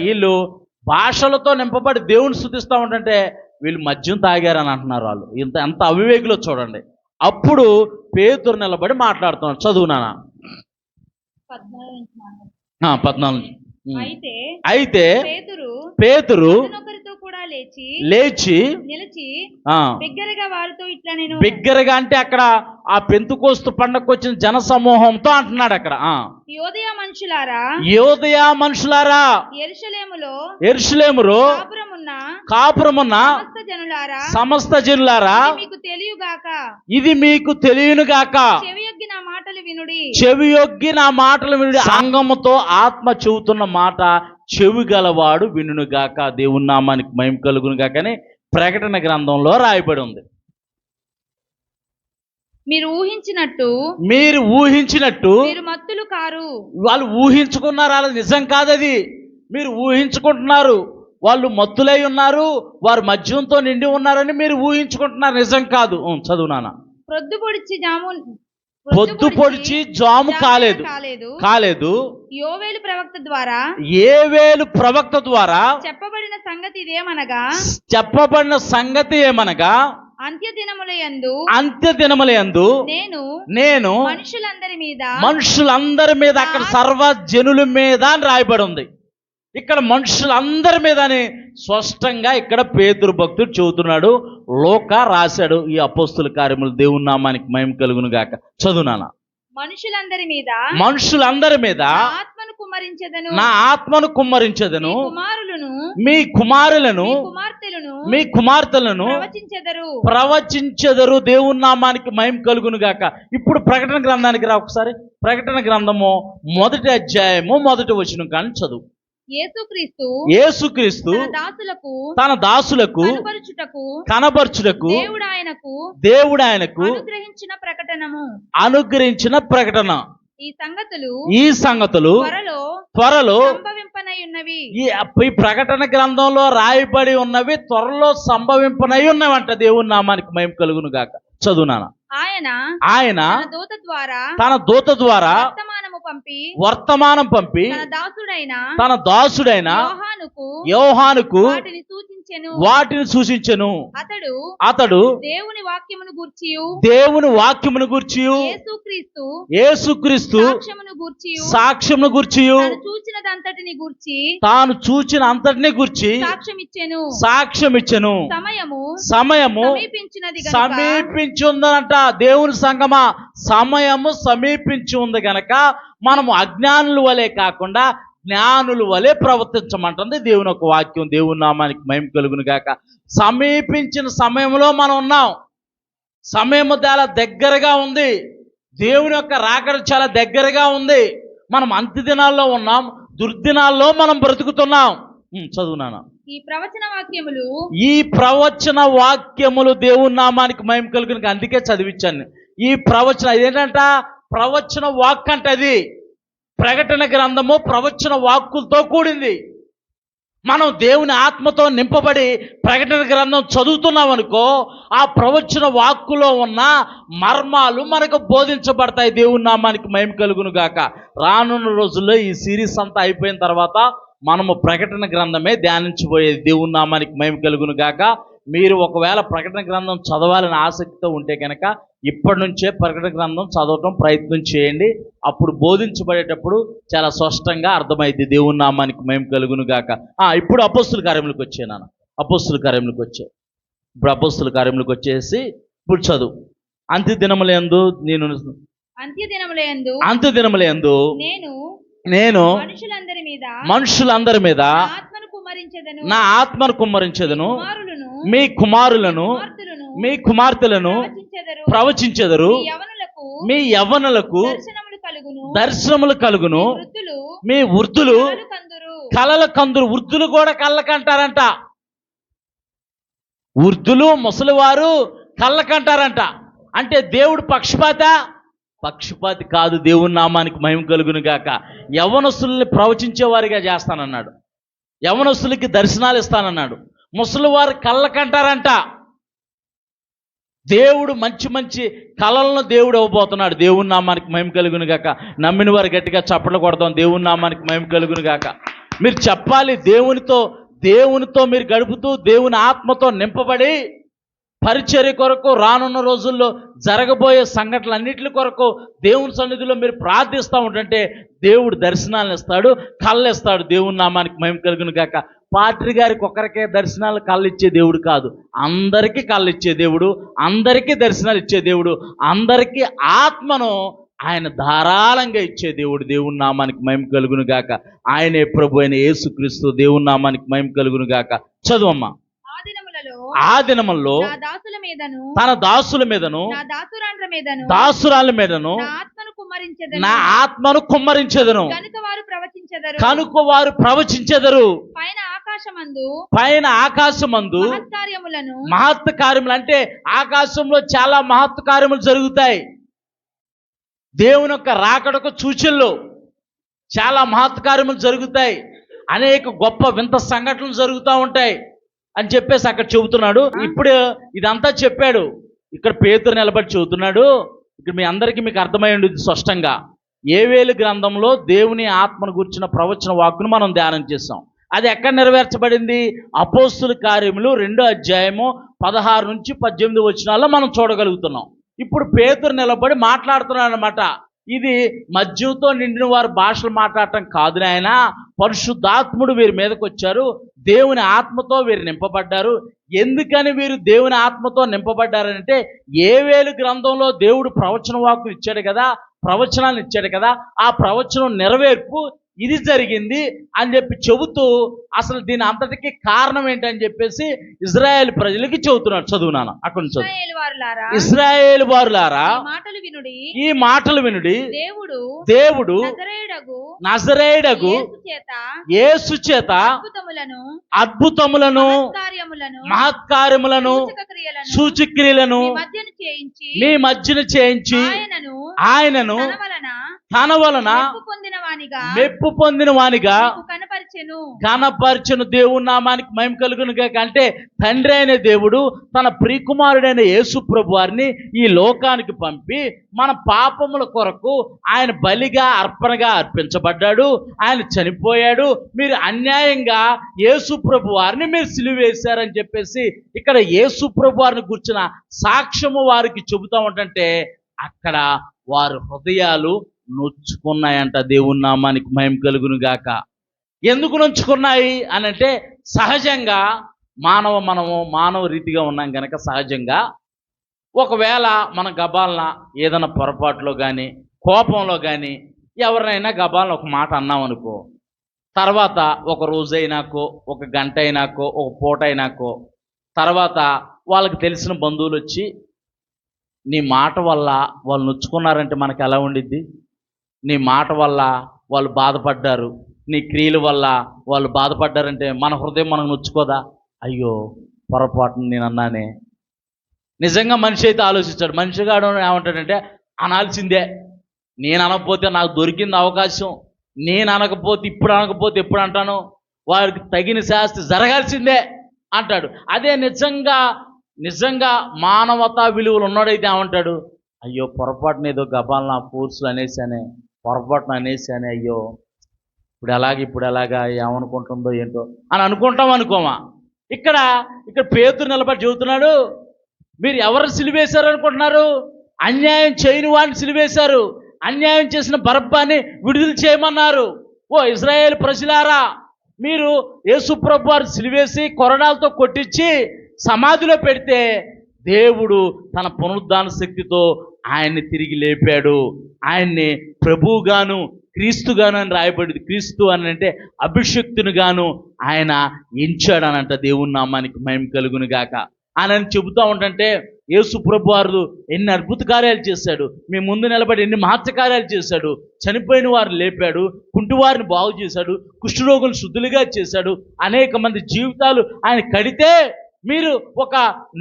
వీళ్ళు భాషలతో నింపబడి దేవుని స్తుతిస్తూ ఉంటుంటే వీళ్ళు మద్యం తాగారని అంటున్నారు. వాళ్ళు ఎంత అవివేకులో చూడండి. అప్పుడు పేతురు నిలబడి మాట్లాడుతున్నాడు. చదువు నాన్న. 14. అయితే పేతురు కూడా లేచి నిలిచి బిగ్గరగా అంటే అక్కడ ఆ పెంతుకోస్తు పండగకు వచ్చిన జన సమూహంతో అంటున్నాడు అక్కడ, యోదయ మనుషులారా, యెరూషలేములో కాపురమున్న సమస్త జనులారా, ఇది మీకు తెలియనుగాక, చెవియొగ్గి నా మాటలు వినుడి. సంగముతో ఆత్మ చెబుతున్న మాట చెవి గలవాడు వినుగాక. దేవుని నామానికి మహిమ కలుగును గాక అని ప్రకటన గ్రంథంలో రాయబడి ఉంది. మీరు ఊహించినట్టు మీరు మత్తులు కారు. వాళ్ళు ఊహించుకున్నారు, వాళ్ళ నిజం కాదది. మీరు ఊహించుకుంటున్నారు, వాళ్ళు మత్తులై ఉన్నారు, వారు మద్యంతో నిండి ఉన్నారని మీరు ఊహించుకుంటున్నారు, నిజం కాదు. చదువు నాన్న. పొద్దు పొడిచి జాము కాలేదు. యోవేలు ప్రవక్త ద్వారా చెప్పబడిన సంగతి ఏమనగా అంత్య దినములయందు నేను మనుషులందరి మీద అక్కడ సర్వజనుల మీద అని రాయబడి ఉంది. ఇక్కడ మనుషులందరి మీద అని స్పష్టంగా ఇక్కడ పేతురు భక్తుడు చెబుతున్నాడు. లోకా రాశాడు ఈ అపోస్తుల కార్యములు. దేవుని నామానికి మహిమ కలుగును గాక. చదువునానా. మనుషులందరి మీద నా ఆత్మను కుమ్మరించెదను, మీ కుమారులను మీ కుమార్తెలను ప్రవచించెదరు. దేవుని నామానికి మహిమ కలుగును గాక. ఇప్పుడు ప్రకటన గ్రంథానికి రా ఒకసారి. ప్రకటన గ్రంథము 1వ అధ్యాయము 1వ వచనం కానీ చదువు. యేసుక్రీస్తు తన దాసులకు కనబర్చుటకు దేవుడు ఆయనకు అనుగ్రహించిన ప్రకటన. ఈ సంగతులు త్వరలో ఈ ప్రకటన గ్రంథంలో రాయబడి ఉన్నవి త్వరలో సంభవింపనై ఉన్నవంట. దేవుని నామానికి మహిమ కలుగును గాక. చదువునానా. ఆయన తన దూత ద్వారా వర్తమానం పంపి తన దాసుడైన యోహానుకు వాటిని సూచించెను. అతడు దేవుని వాక్యమును గూర్చి యేసుక్రీస్తు సాక్ష్యమును గూర్చి తాను చూచిన అంతటిని గూర్చి సాక్ష్యమిచ్చెను. సమయము సమీపించి ఉందనంట. దేవుని సంగమా, సమయము సమీపించి ఉంది గనక మనము అజ్ఞానుల వలె కాకుండా జ్ఞానుల వలె ప్రవర్తించమంటుంది దేవుని ఒక వాక్యం. దేవుని నామానికి మహిమ కలుగును గాక. సమీపించిన సమయంలో మనం ఉన్నాం. సమయం చాలా దగ్గరగా ఉంది. దేవుని యొక్క రాకడ చాలా దగ్గరగా ఉంది. మనం అంత్య దినాల్లో ఉన్నాం, దుర్దినాల్లో మనం బ్రతుకుతున్నాం. చదువునాను. ఈ ప్రవచన వాక్యములు దేవుని నామానికి మహిమ కలుగును. అందుకే చదివించాను ఈ ప్రవచన. ఇదేంటంట? ప్రవచన వాక్ అంటే అది ప్రకటన గ్రంథము ప్రవచన వాక్కులతో కూడింది. మనం దేవుని ఆత్మతో నింపబడి ప్రకటన గ్రంథం చదువుతున్నాం అనుకో, ఆ ప్రవచన వాక్కులో ఉన్న మర్మాలు మనకు బోధించబడతాయి. దేవుని నామానికి మహిమ కలుగును గాక. రానున్న రోజుల్లో ఈ సిరీస్ అంతా అయిపోయిన తర్వాత మనము ప్రకటన గ్రంథమే ధ్యానించబోయేది. దేవుని నామానికి మహిమ కలుగును గాక. మీరు ఒకవేళ ప్రకటన గ్రంథం చదవాలని ఆసక్తితో ఉంటే కనుక ఇప్పటి నుంచే ప్రకటన గ్రంథం చదవటం ప్రయత్నం చేయండి. అప్పుడు బోధించబడేటప్పుడు చాలా స్పష్టంగా అర్థమైంది. దేవుని నామానికి మహిమ కలుగును గాక. ఇప్పుడు అపోస్తుల కార్యములకు వచ్చాను. అపోస్తుల కార్యములకు వచ్చాయి. ఇప్పుడు అపోస్తుల కార్యములకు వచ్చేసి ఇప్పుడు చదువు. అంత్య దినములందు నేను మనుషులందరి మీద నా ఆత్మను కుమ్మరించెదను. మీ కుమారులను మీ కుమార్తెలను ప్రవచించెదరు. మీ యవ్వనులకు దర్శనములు కలుగును. మీ వృద్ధులు కలల కందురు. వృద్ధులు కూడా కళ్ళకంటారంట. వృద్ధులు ముసలివారు కళ్ళకంటారంట. అంటే దేవుడు పక్షపాతి కాదు. దేవుని నామానికి మహిమ కలుగును గాక. యవ్వనస్తుల్ని ప్రవచించేవారిగా చేస్తానన్నాడు. యవ్వనస్తులకి దర్శనాలు ఇస్తానన్నాడు. ముసలివారు కళ్ళకంటారంట. దేవుడు మంచి మంచి కళలను దేవుడు ఇవ్వబోతున్నాడు. దేవుని నామానికి మహిమ కలుగును గాక. నమ్మిన వారు గట్టిగా చప్పట్లు కొడదాం. దేవుని నామానికి మహిమ కలుగును గాక. మీరు చెప్పాలి, దేవునితో మీరు గడుపుతూ దేవుని ఆత్మతో నింపబడి పరిచర్య కొరకు రానున్న రోజుల్లో జరగబోయే సంఘటనలన్నిటి కొరకు దేవుని సన్నిధిలో మీరు ప్రార్థిస్తూ ఉంటుంటే దేవుడు దర్శనాలను ఇస్తాడు, కళ్ళు ఇస్తాడు. దేవుని నామానికి మహిమ కలుగును గాక. పాత్రి గారికి ఒక్కరికే దర్శనాలు కళ్ళు ఇచ్చే దేవుడు కాదు, అందరికీ కళ్ళు ఇచ్చే దేవుడు, అందరికీ దర్శనాలు ఇచ్చే దేవుడు, అందరికీ ఆత్మను ఆయన ధారాళంగా ఇచ్చే దేవుడు. దేవుని నామానికి మహిమ కలుగును గాక. ఆయనే ప్రభు అయిన యేసుక్రీస్తు. దేవుని నామానికి మహిమ కలుగును గాక. చదువమ్మా. ఆ దినములలో తన దాసుల మీదను దాసురాల మీదను నా ఆత్మను కుమ్మరించెదను కనుక వారు ప్రవచించెదరు. పైన ఆకాశమందు మహత్ కార్యములు, అంటే ఆకాశంలో చాలా మహత్ కార్యములు జరుగుతాయి. దేవుని యొక్క రాకడకు సూచనలు చాలా మహత్ కార్యములు జరుగుతాయి. అనేక గొప్ప వింత సంఘటనలు జరుగుతూ ఉంటాయి అని చెప్పేసి అక్కడ చెబుతున్నాడు. ఇప్పుడు ఇదంతా చెప్పాడు. ఇక్కడ పేతురు నిలబడి చెబుతున్నాడు. ఇక్కడ మీ అందరికీ మీకు అర్థమై ఉండేది స్పష్టంగా. యోవేలు గ్రంథంలో దేవుని ఆత్మను గురించిన ప్రవచన వాక్కును మనం ధ్యానం చేస్తాం. అది ఎక్కడ నెరవేర్చబడింది? అపోస్తుల కార్యములు 2వ అధ్యాయము 16 నుంచి 18 వచనాల్లో మనం చూడగలుగుతున్నాం. ఇప్పుడు పేతురు నిలబడి మాట్లాడుతున్నాడు అనమాట. ఇది మద్యంతో నిండిన వారు భాషలు మాట్లాడటం కాదు నాయన, పరిశుద్ధాత్ముడు వీరి మీదకి వచ్చారు, దేవుని ఆత్మతో వీరు నింపబడ్డారు. ఎందుకని వీరు దేవుని ఆత్మతో నింపబడ్డారంటే యోవేలు గ్రంథంలో దేవుడు ప్రవచన వాక్కులు ఇచ్చాడు కదా, ప్రవచనాలు ఇచ్చాడు కదా, ఆ ప్రవచనం నెరవేర్పు ఇది జరిగింది అని చెప్పి చెబుతూ అసలు దీని అంతటికి కారణం ఏంటని చెప్పేసి ఇజ్రాయేల్ ప్రజలకి చెబుతున్నాడు. చదువునాను అక్కడ నుంచి. ఇశ్రాయేలు వారులారా ఈ మాటలు వినుడి. దేవుడు నజరేయుడగు యేసు చేత అద్భుతములను మహత్కార్యములను సూచక్రియలను మీ మధ్యన చేయించి ఆయనను తన వలన మెప్పు పొందిన వానిగా కనపరచెను. దేవుని నామానికి మహిమ కలుగును గాక. అంటే తండ్రి అయిన దేవుడు తన ప్రియకుమారుడైన యేసు ప్రభు వారిని ఈ లోకానికి పంపి మన పాపముల కొరకు ఆయన బలిగా అర్పణగా అర్పించబడ్డాడు. ఆయన చనిపోయాడు. మీరు అన్యాయంగా యేసు ప్రభు వారిని మీరు సిలువ వేశారని చెప్పేసి ఇక్కడ యేసు ప్రభు వారిని గుర్చిన సాక్ష్యము వారికి చెబుతా ఉంటే అక్కడ వారి హృదయాలు నొచ్చుకున్నాయంట. దేవుని నామానికి మహిమ కలుగును గాక. ఎందుకు నొచ్చుకున్నాయి అని అంటే సహజంగా మనము మానవ రీతిగా ఉన్నాం కనుక సహజంగా ఒకవేళ మన గబాలన ఏదైనా పొరపాటులో కానీ కోపంలో కానీ ఎవరినైనా గబాలన ఒక మాట అన్నాం అనుకో, తర్వాత ఒక రోజు అయినాకో ఒక గంట అయినాకో ఒక పూట అయినాకో తర్వాత వాళ్ళకి తెలిసిన బంధువులు వచ్చి నీ మాట వల్ల వాళ్ళు నొచ్చుకున్నారంటే మనకు ఎలా ఉండిద్ది? నీ మాట వల్ల వాళ్ళు బాధపడ్డారు, నీ క్రియల వల్ల వాళ్ళు బాధపడ్డారంటే మన హృదయం మనకు నొచ్చుకోదా? అయ్యో పొరపాటున నేను అన్నానే. నిజంగా మనిషి అయితే ఆలోచించాడు. మనిషిగా ఏమంటాడంటే అనాల్సిందే, నేను అనకపోతే నాకు దొరికింది అవకాశం, నేను అనకపోతే ఇప్పుడు అనకపోతే ఎప్పుడు అంటాను, వారికి తగిన శాస్తి జరగాల్సిందే అంటాడు. అదే నిజంగా మానవతా విలువలు ఉన్నాడైతే ఏమంటాడు? అయ్యో పొరపాటున ఏదో గబాల్ నా ఫోర్సులు అనేసానే, పొరపాటున అనేసానే, అయ్యో ఇప్పుడు ఎలాగా ఏమనుకుంటుందో ఏంటో అని అనుకోమా? ఇక్కడ పేతురు నిలబడి చెబుతున్నాడు, మీరు ఎవరు సిలువేశారు అనుకుంటున్నారు? అన్యాయం చేయని వాడిని సిలువేశారు, అన్యాయం చేసిన బరబ్బాని విడుదల చేయమన్నారు. ఓ ఇశ్రాయేలు ప్రజలారా, మీరు యేసుప్రభు వారు సిలువేసి కొరడాలతో కొట్టించి సమాధిలో పెడితే దేవుడు తన పునరుద్ధాన శక్తితో ఆయన్ని తిరిగి లేపాడు. ఆయన్ని ప్రభువుగాను క్రీస్తుగాను అని రాయబడింది. క్రీస్తు అని అంటే అభిషక్తునిగాను ఆయన ఎంచాడనంట. దేవుని నామానికి మహిమ కలుగును గాక. ఆయన చెబుతూ ఉంటుంటే యేసు ప్రభు వారు ఎన్ని అద్భుత కార్యాలు చేశాడు, మీ ముందు నిలబడి ఎన్ని మహత్య కార్యాలు చేశాడు. చనిపోయిన వారిని లేపాడు, కుంటివారిని బాగు చేశాడు, కుష్ఠరోగులు శుద్ధులుగా చేశాడు, అనేక మంది జీవితాలు ఆయన కడితే మీరు ఒక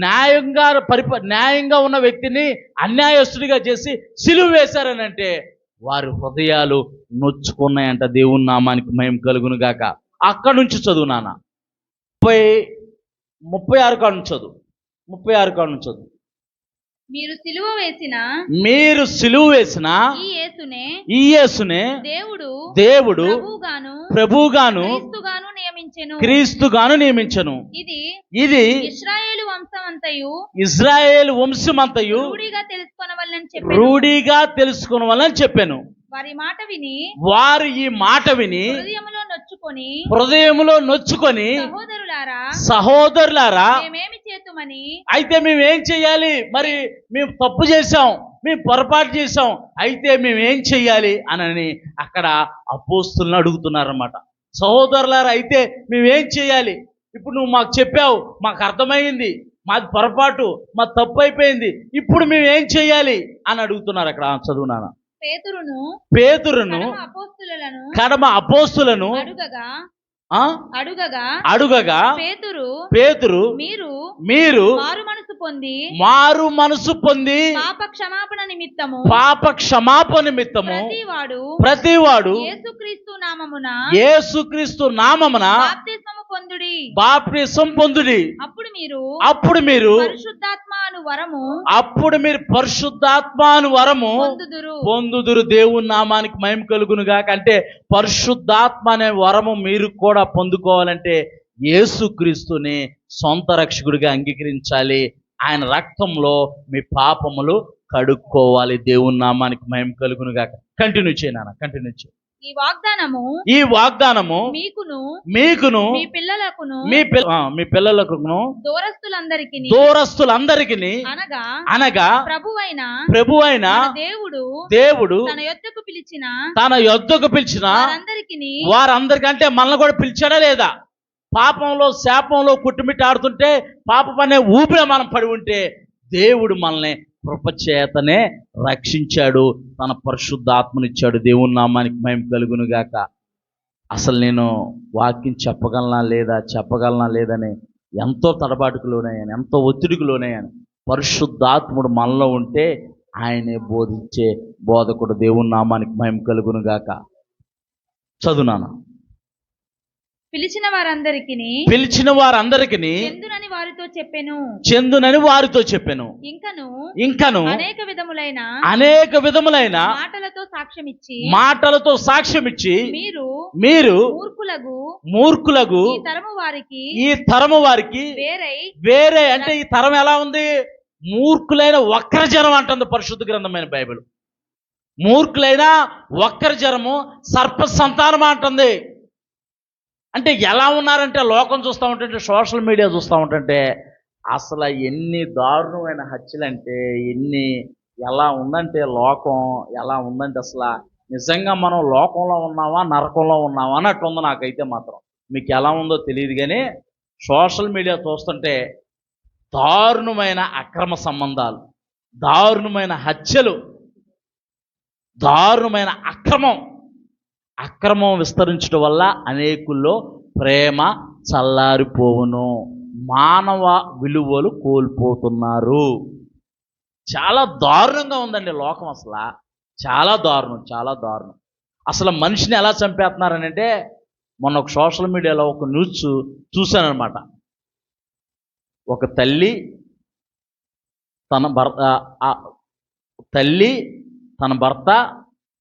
న్యాయంగా ఉన్న వ్యక్తిని అన్యాయస్తుడిగా చేసి సిలువ వేశారని అంటే వారి హృదయాలు నొచ్చుకున్నాయంట. దేవుని నామానికి మహిమ కలుగును గాక. అక్కడి నుంచి చదువు నాన్న, 36 కాడ నుంచి చదువు. 36 కాడ నుంచి చదువు. మీరు సిలువ వేసిన ఈ యేసునే దేవుడు ప్రభువుగాను క్రీస్తుగాను నియమించెను. ఇది ఇశ్రాయేలు వంశమంతయు రూఢిగా తెలుసుకొనవలెనని చెప్పాను. వారు ఈ మాట విని హృదయములో నొచ్చుకొని సహోదరులారా అయితే మేమేం చెయ్యాలి? మరి మేము తప్పు చేశాం, మేము పొరపాటు చేశాం, అయితే మేమేం చెయ్యాలి అని అక్కడ అపోస్తులను అడుగుతున్నారన్నమాట. సహోదరులారా అయితే మేమేం చేయాలి? ఇప్పుడు నువ్వు మాకు చెప్పావు, మాకు అర్థమైంది, మాది పొరపాటు, మా తప్పు అయిపోయింది, ఇప్పుడు మేమేం చెయ్యాలి అని అడుగుతున్నారు. అక్కడ చదువునాను. పేతురును కడమ అపోస్తులను అడుగగా పేతురు మీరు మారు మనసు పొంది పాప క్షమాపణ నిమిత్తము ప్రతివాడు యేసుక్రీస్తు నామమున బాప్తిసం పొందుడి. అప్పుడు మీరు పరిశుద్ధాత్మను వరము పొందుదురు. దేవుని నామానికి మహిమ కలుగును గాక. అంటే పరిశుద్ధాత్మ అనే వరము మీరు కూడా పొందుకోవాలంటే యేసుక్రీస్తుని సొంత రక్షకుడిగా అంగీకరించాలి. ఆయన రక్తంలో మీ పాపములు కడుక్కోవాలి. దేవుని నామానికి మహిమ కలుగును గాక. కంటిన్యూ చేయనా, కంటిన్యూ చేయి. ఈ వాగ్దానము మీకును మీ పిల్లలకును దూరస్తులందరికీ అనగా ప్రభువైన దేవుడు తన యొద్దకు పిలిచిన వారందరికీ, అంటే మనల్ని కూడా పిలిచాడా లేదా? పాపంలో శాపంలో కుట్టుమిట్టాడుతుంటే పాపం అనే ఊపిరి మనం పడి ఉంటే దేవుడు మనల్ని కృపచేతనే రక్షించాడు, తన పరిశుద్ధాత్మనిచ్చాడు. దేవుని నామానికి మహిమ కలుగును గాక. అసలు నేను వాక్యం చెప్పగలనా లేదని ఎంతో తడబాటుకు లోనయ్యాను, ఎంతో ఒత్తిడికి లోనయ్యాను. పరిశుద్ధాత్ముడు మనలో ఉంటే ఆయనే బోధించే బోధకుడు. దేవుని నామానికి మహిమ కలుగును గాక. చదువునాను. పిలిచిన వారందరికీ చెందునని వారితో చెప్పెను. ఇంకను అనేక విధములైన మాటలతో సాక్ష్యమిచ్చి మీరు మూర్ఖులకు ఈ తరము వారికి వేరే, అంటే ఈ తరం ఎలా ఉంది? మూర్ఖులైన వక్రజనం అంటుంది పరిశుద్ధ గ్రంథమైన బైబిల్. మూర్ఖులైన వక్రజనము సర్ప సంతానం అంటుంది. అంటే ఎలా ఉన్నారంటే లోకం చూస్తూ ఉంటుంటే, సోషల్ మీడియా చూస్తూ ఉంటుంటే అసలు ఎన్ని దారుణమైన హత్యలంటే ఎలా ఉందంటే లోకం ఎలా ఉందంటే అసలు నిజంగా మనం లోకంలో ఉన్నామా నరకంలో ఉన్నామా అన్నట్టు ఉంది నాకైతే మాత్రం. మీకు ఎలా ఉందో తెలియదు కానీ సోషల్ మీడియా చూస్తుంటే దారుణమైన అక్రమ సంబంధాలు, దారుణమైన హత్యలు, దారుణమైన అక్రమం విస్తరించడం వల్ల అనేకుల్లో ప్రేమ చల్లారిపోవును, మానవ విలువలు కోల్పోతున్నారు. చాలా దారుణంగా ఉందండి లోకం. అసలు చాలా దారుణం. అసలు మనిషిని ఎలా చంపేస్తున్నారని అంటే, మొన్న ఒక సోషల్ మీడియాలో ఒక న్యూస్ చూశానమాట. ఒక తల్లి తన భర్త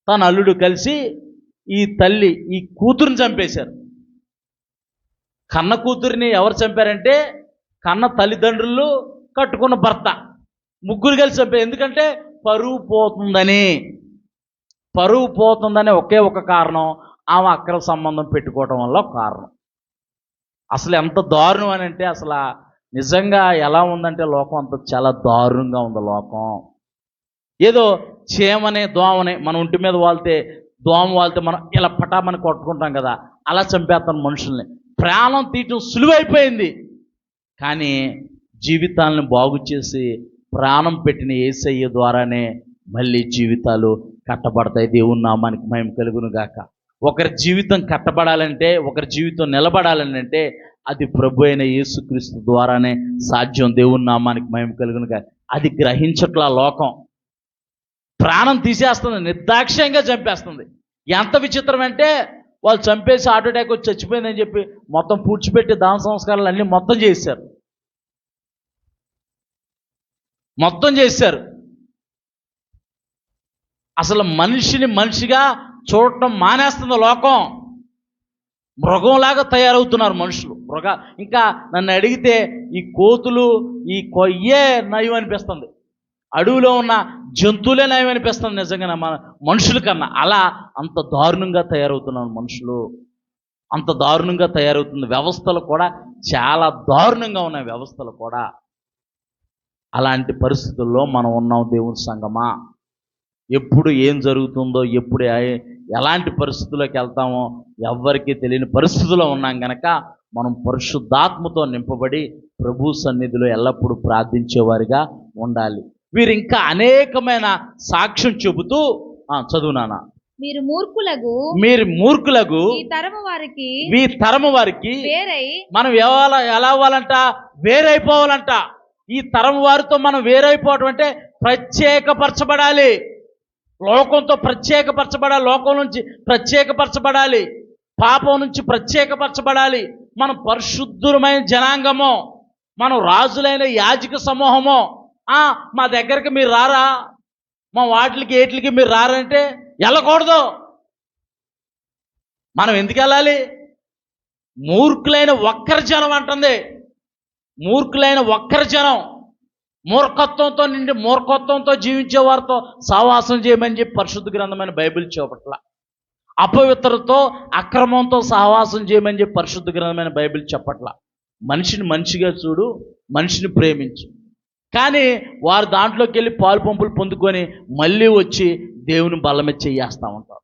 తన అల్లుడు కలిసి ఈ కూతురుని చంపేశారు. కన్న కూతురిని ఎవరు చంపారంటే, కన్న తల్లిదండ్రులు, కట్టుకున్న భర్త, ముగ్గురు కలిసి చంపారు. ఎందుకంటే పరువు పోతుందనే ఒకే ఒక కారణం, ఆమె అక్రమ సంబంధం పెట్టుకోవటం వల్ల ఒక కారణం. అసలు ఎంత దారుణం అని అంటే, అసలు నిజంగా ఎలా ఉందంటే లోకం అంత చాలా దారుణంగా ఉంది లోకం. ఏదో చీమని దోమని మన ఒంటి మీద దోమ వాళ్తే మనం ఇలా పటామని కొట్టుకుంటాం కదా, అలా చంపేస్తాను మనుషుల్ని. ప్రాణం తీయటం సులువైపోయింది, కానీ జీవితాలను బాగు చేసి ప్రాణం పెట్టిన యేసయ్య ద్వారానే మళ్ళీ జీవితాలు కట్టబడతాయి. దేవుని నామానికి మహిమ కలుగును గాక. ఒకరి జీవితం కట్టబడాలంటే, ఒకరి జీవితం నిలబడాలని అంటే అది ప్రభు అయిన యేసుక్రీస్తు ద్వారానే సాధ్యం. దేవుని నామానికి మహిమ కలుగును గాక. అది గ్రహించట్లా లోకం. ప్రాణం తీసేస్తుంది, నిర్దాక్ష్యంగా చంపేస్తుంది. ఎంత విచిత్రం అంటే, వాళ్ళు చంపేసి హార్ట్ అటాక్ వచ్చి చచ్చిపోయిందని చెప్పి మొత్తం పూడ్చిపెట్టి దాన సంస్కారాలు అన్నీ మొత్తం చేశారు. అసలు మనిషిని మనిషిగా చూడటం మానేస్తుంది లోకం. మృగంలాగా తయారవుతున్నారు మనుషులు. ఇంకా నన్ను అడిగితే ఈ కోతులు, ఈ కొయ్యే నయం అనిపిస్తుంది, అడవిలో ఉన్న జంతువులే నయం అనిపిస్తుంది నిజంగా మన మనుషుల కన్నా. అలా అంత దారుణంగా తయారవుతున్నారు మనుషులు, అంత దారుణంగా తయారవుతుంది. వ్యవస్థలు కూడా చాలా దారుణంగా ఉన్నాయి వ్యవస్థలు కూడా. అలాంటి పరిస్థితుల్లో మనం ఉన్నాం దేవుని సంగమా. ఎప్పుడు ఏం జరుగుతుందో, ఎప్పుడు ఎలాంటి పరిస్థితుల్లోకి వెళ్తామో ఎవ్వరికీ తెలియని పరిస్థితుల్లో ఉన్నాం కనుక మనం పరిశుద్ధాత్మతో నింపబడి ప్రభు సన్నిధిలో ఎల్లప్పుడూ ప్రార్థించేవారిగా ఉండాలి. వీరు ఇంకా అనేకమైన సాక్ష్యం చెబుతూ చదువునానా. మీరు మూర్ఖులకు ఈ తరము వారికి మనం ఎలా అవ్వాలంట? వేరైపోవాలంట. ఈ తరం వారితో మనం వేరైపోవటం అంటే ప్రత్యేకపరచబడాలి, లోకంతో ప్రత్యేకపరచబడాలి, లోకం నుంచి ప్రత్యేకపరచబడాలి, పాపం నుంచి ప్రత్యేకపరచబడాలి. మనం పరిశుద్ధమైన జనాంగమో, మనం రాజులైన యాజక సమూహమో. మా దగ్గరికి మీరు రారా, మా వాటికి ఏట్లకి మీరు రారంటే వెళ్ళకూడదు. మనం ఎందుకు వెళ్ళాలి? మూర్ఖులైన ఒక్కరి జనం అంటుంది. మూర్ఖులైన ఒక్కరి జనం, మూర్ఖత్వంతో జీవించే వారితో సహవాసం చేయమని చెప్పి పరిశుద్ధ గ్రంథమైన బైబిల్ చెప్పట్ల. అపవిత్రతో, అక్రమంతో సహవాసం చేయమని చెప్పి పరిశుద్ధ గ్రంథమైన బైబిల్ చెప్పట్ల. మనిషిని మనిషిగా చూడు, మనిషిని ప్రేమించు. కానీ వారు దాంట్లోకి వెళ్ళి పాలు పంపులు పొందుకొని మళ్ళీ వచ్చి దేవుని బల్ల మీద చేయేస్తూ ఉంటారు.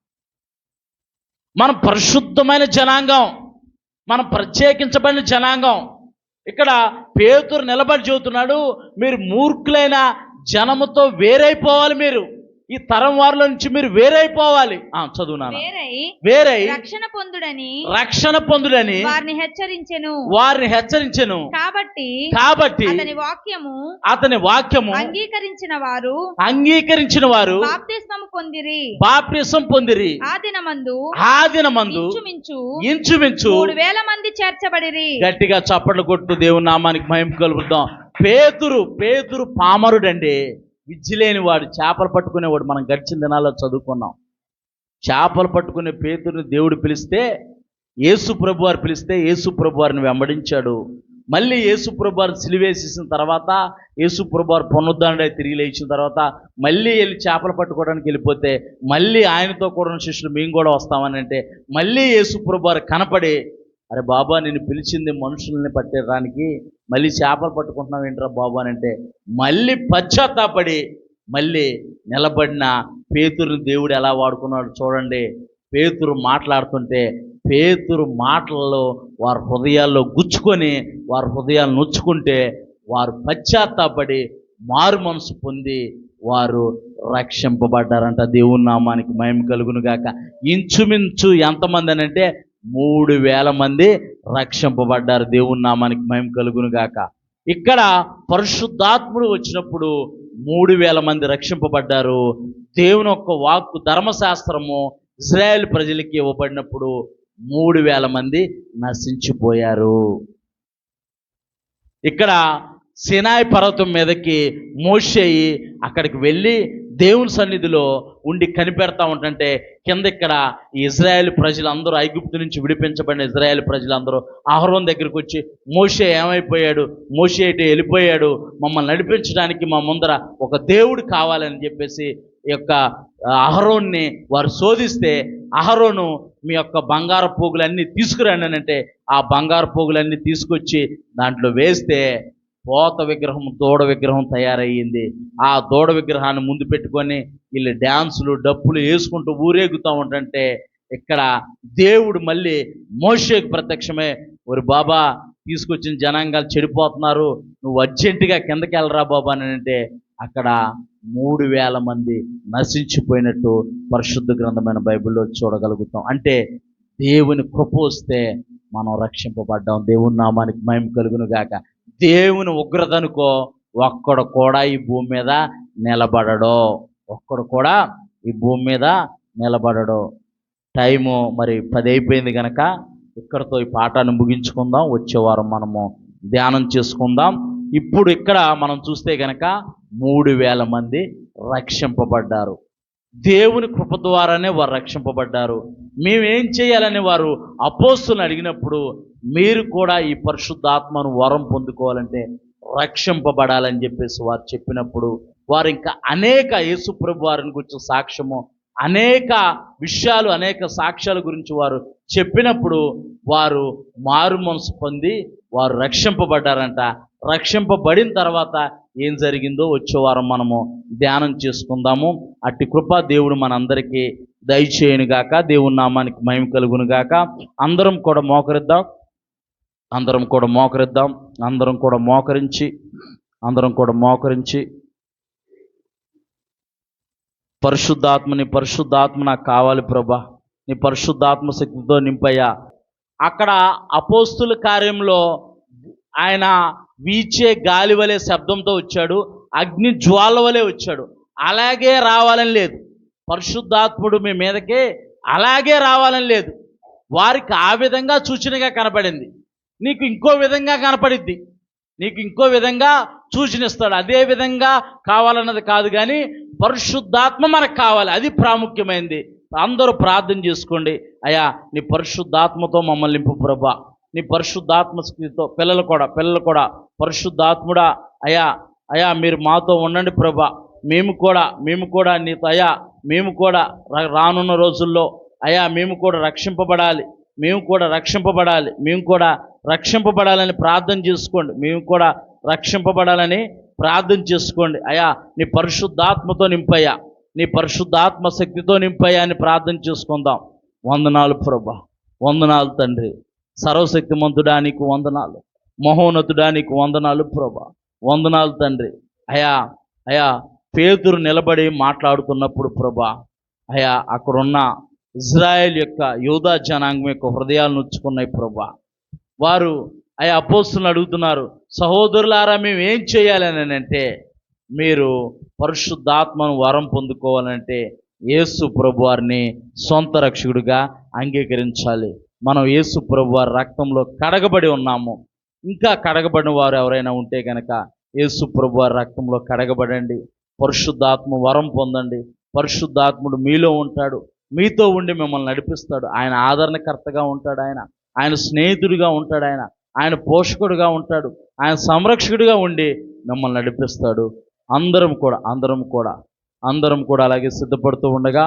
మనం పరిశుద్ధమైన జనాంగం, మనం ప్రత్యేకించబడిన జనాంగం. ఇక్కడ పేతురు నిలబడి చెబుతున్నాడు, మీరు మూర్ఖులైన జనముతో వేరైపోవాలి. మీరు ఈ తరం వారిలో నుంచి మీరు వేరైపోవాలి. చదువునాను. వేరై రక్షణ పొందుడని వారిని హెచ్చరించెను. కాబట్టి అతని వాక్యము అంగీకరించిన వారు బాప్తిస్మము పొందిరి. ఆ దినమందు ఇంచుమించు 3,000 మంది చేర్చబడిరి. గట్టిగా చప్పట్లు కొట్టు దేవుని నామానికి మహిమ కలుగుతాం. పేతురు పామరుడండి, విద్యలేని వాడు, చేపలు పట్టుకునేవాడు. మనం గడిచిన దినాల్లో చదువుకున్నాం. చేపలు పట్టుకునే పేతురుని దేవుడు పిలిస్తే, యేసు ప్రభు వారు పిలిస్తే యేసు ప్రభు వారిని వెంబడించాడు. మళ్ళీ యేసు ప్రభు వారిని సిలువేసేసిన తర్వాత, యేసు ప్రభు వారు పునరుద్ధరణై తిరిగి లేచిన తర్వాత మళ్ళీ వెళ్ళి చేపలు పట్టుకోవడానికి వెళ్ళిపోతే, మళ్ళీ ఆయనతో కూడా ఉన్న శిష్యులు మేము కూడా వస్తామని అంటే, మళ్ళీ యేసు ప్రభు వారు కనపడి, అరే బాబా, నేను పిలిచింది మనుషుల్ని పట్టడానికి, మళ్ళీ చేపలు పట్టుకుంటున్నావు ఏంట్రా బాబు అని అంటే, మళ్ళీ పశ్చాత్తాపడి మళ్ళీ నిలబడిన పేతురుని దేవుడు ఎలా వాడుకున్నాడు చూడండి. పేతురు మాట్లాడుతుంటే పేతురు మాటలలో వారి హృదయాల్లో గుచ్చుకొని, వారి హృదయాలు నొచ్చుకుంటే వారు పశ్చాత్తాపడి మారు మనసు పొంది వారు రక్షింపబడ్డారంట. దేవుని నామానికి మహిమ కలుగును గాక. ఇంచుమించు ఎంతమంది అని అంటే 3,000 మంది రక్షింపబడ్డారు. దేవుని నామానికి మహిమ కలుగును గాక. ఇక్కడ పరిశుద్ధాత్ముడు వచ్చినప్పుడు 3,000 మంది రక్షింపబడ్డారు. దేవుని యొక్క వాక్కు ధర్మశాస్త్రము ఇజ్రాయేల్ ప్రజలకి ఇవ్వబడినప్పుడు 3,000 మంది నశించిపోయారు. ఇక్కడ సినాయి పర్వతం మీదకి మోషే అక్కడికి వెళ్ళి దేవుని సన్నిధిలో ఉండి కనిపెడతా ఉంటుంటే కింద ఇక్కడ ఈ ఇజ్రాయేల్ ప్రజలందరూ, ఐగుప్తు నుంచి విడిపించబడిన ఇజ్రాయేల్ ప్రజలందరూ అహరోన్ దగ్గరికి వచ్చి, మోషే ఏమైపోయాడు, మోషే ఇటు వెళ్ళిపోయాడు, మమ్మల్ని నడిపించడానికి మా ముందర ఒక దేవుడు కావాలని చెప్పేసి ఈ యొక్క అహరోన్ని వారు శోధిస్తే, అహరోను మీ యొక్క బంగారు పోగులన్నీ తీసుకురండి అని అంటే ఆ బంగారు పోగులన్నీ తీసుకొచ్చి దాంట్లో వేస్తే పోత విగ్రహం, దూడ విగ్రహం తయారయ్యింది. ఆ దూడ విగ్రహాన్ని ముందు పెట్టుకొని వీళ్ళు డ్యాన్సులు డప్పులు వేసుకుంటూ ఊరేగుతూ ఉంటుంటే ఇక్కడ దేవుడు మళ్ళీ మోషేకు ప్రత్యక్షమే, ఒరి బాబా తీసుకొచ్చిన జనాంగాలు చెడిపోతున్నారు, నువ్వు అర్జెంటుగా కిందకి వెళ్ళరా బాబా అని అంటే అక్కడ 3,000 మంది నశించిపోయినట్టు పరిశుద్ధ గ్రంథమైన బైబిల్లో చూడగలుగుతాం. అంటే దేవుని కృప వస్తే మనం రక్షింపబడ్డాం. దేవుని నామానికి మహిమ కలుగును గాక. దేవుని ఉగ్రతనుకో ఒక్కడు కూడా ఈ భూమి మీద నిలబడడో, ఒక్కడు కూడా ఈ భూమి మీద నిలబడడో. టైము మరి 10 అయిపోయింది కనుక ఇక్కడతో ఈ పాఠాన్ని ముగించుకుందాం. వచ్చే వారం మనము ధ్యానం చేసుకుందాం. ఇప్పుడు ఇక్కడ మనం చూస్తే కనుక 3,000 మంది రక్షింపబడ్డారు. దేవుని కృప ద్వారానే వారు రక్షింపబడ్డారు. మేమేం చేయాలని వారు అపోస్తులను అడిగినప్పుడు, మీరు కూడా ఈ పరిశుద్ధాత్మను వరం పొందుకోవాలంటే రక్షింపబడాలని చెప్పేసి వారు చెప్పినప్పుడు వారు ఇంకా అనేక యేసుప్రభు వారిని గురించి సాక్ష్యము, అనేక విషయాలు, అనేక సాక్ష్యాల గురించి వారు చెప్పినప్పుడు వారు మారు మనసు పొంది వారు రక్షింపబడ్డారంట. రక్షింపబడిన తర్వాత ఏం జరిగిందో వచ్చే వారం మనము ధ్యానం చేసుకుందాము. అట్టి కృప దేవుడు మనందరికీ దయచేయునుగాక. దేవుని నామానికి మహిమ కలుగునుగాక. అందరం కూడా మోకరిద్దాం. అందరం కూడా మోకరించి పరిశుద్ధాత్మ నాకు కావాలి ప్రభా, నీ పరిశుద్ధాత్మ శక్తితో నింపయ్యా. అక్కడ అపోస్తుల కార్యంలో ఆయన వీచే గాలి వలె శబ్దంతో వచ్చాడు, అగ్ని జ్వాల వలె వచ్చాడు. అలాగే రావాలని లేదు, పరిశుద్ధాత్ముడు మీ మీదకే అలాగే రావాలని లేదు. వారికి ఆ విధంగా సూచనగా కనపడింది, నీకు ఇంకో విధంగా కనపడిద్ది, నీకు ఇంకో విధంగా సూచనిస్తాడు. అదే విధంగా కావాలన్నది కాదు, కానీ పరిశుద్ధాత్మ మనకు కావాలి, అది ప్రాముఖ్యమైనది. అందరూ ప్రార్థన చేసుకోండి. అయ్యా నీ పరిశుద్ధాత్మతో మమ్మల్ని నింపు ప్రభా, నీ పరిశుద్ధాత్మ స్థితితో. పిల్లలు కూడా పరిశుద్ధాత్ముడా అయ్యా మీరు మాతో ఉండండి ప్రభా, మేము కూడా నీతో అయ్యా, మేము కూడా రానున్న రోజుల్లో అయ్యా మేము కూడా రక్షింపబడాలని ప్రార్థన చేసుకోండి. మేము కూడా రక్షింపబడాలని ప్రార్థన చేసుకోండి. అయ్యా నీ పరిశుద్ధాత్మతో నింపయ్యా, నీ పరిశుద్ధాత్మ శక్తితో నింపయ్యా అని ప్రార్థన చేసుకుందాం. వందనాలు ప్రభా, వందనాలు తండ్రి, సర్వశక్తిమంతుడా నీకు వందనాలు, మహోన్నతుడా నీకు వందనాలు ప్రభా, వందనాలు తండ్రి. అయ్యా పేతురు నిలబడి మాట్లాడుతున్నప్పుడు ప్రభా, అయ్యా అక్కడున్న ఇజ్రాయెల్ యొక్క యూదా జనాంగం యొక్క హృదయాలు నొచ్చుకున్నాయి ప్రభా. వారు అపోస్తులను అడుగుతున్నారు, సహోదరులారా మేము ఏం చేయాలని అంటే, మీరు పరిశుద్ధాత్మను వరం పొందుకోవాలంటే యేసు ప్రభు వారిని సొంత రక్షకుడిగా అంగీకరించాలి. మనం యేసు ప్రభు వారి రక్తంలో కడగబడి ఉన్నాము. ఇంకా కడగబడిన వారు ఎవరైనా ఉంటే కనుక యేసు ప్రభు వారి రక్తంలో కడగబడండి, పరిశుద్ధాత్మ వరం పొందండి. పరిశుద్ధాత్ముడు మీలో ఉంటాడు, మీతో ఉండి మిమ్మల్ని నడిపిస్తాడు. ఆయన ఆదరణకర్తగా ఉంటాడు, ఆయన స్నేహితుడిగా ఉంటాడు, ఆయన పోషకుడిగా ఉంటాడు, ఆయన సంరక్షకుడిగా ఉండి మిమ్మల్ని నడిపిస్తాడు. అందరం కూడా అలాగే సిద్ధపడుతూ ఉండగా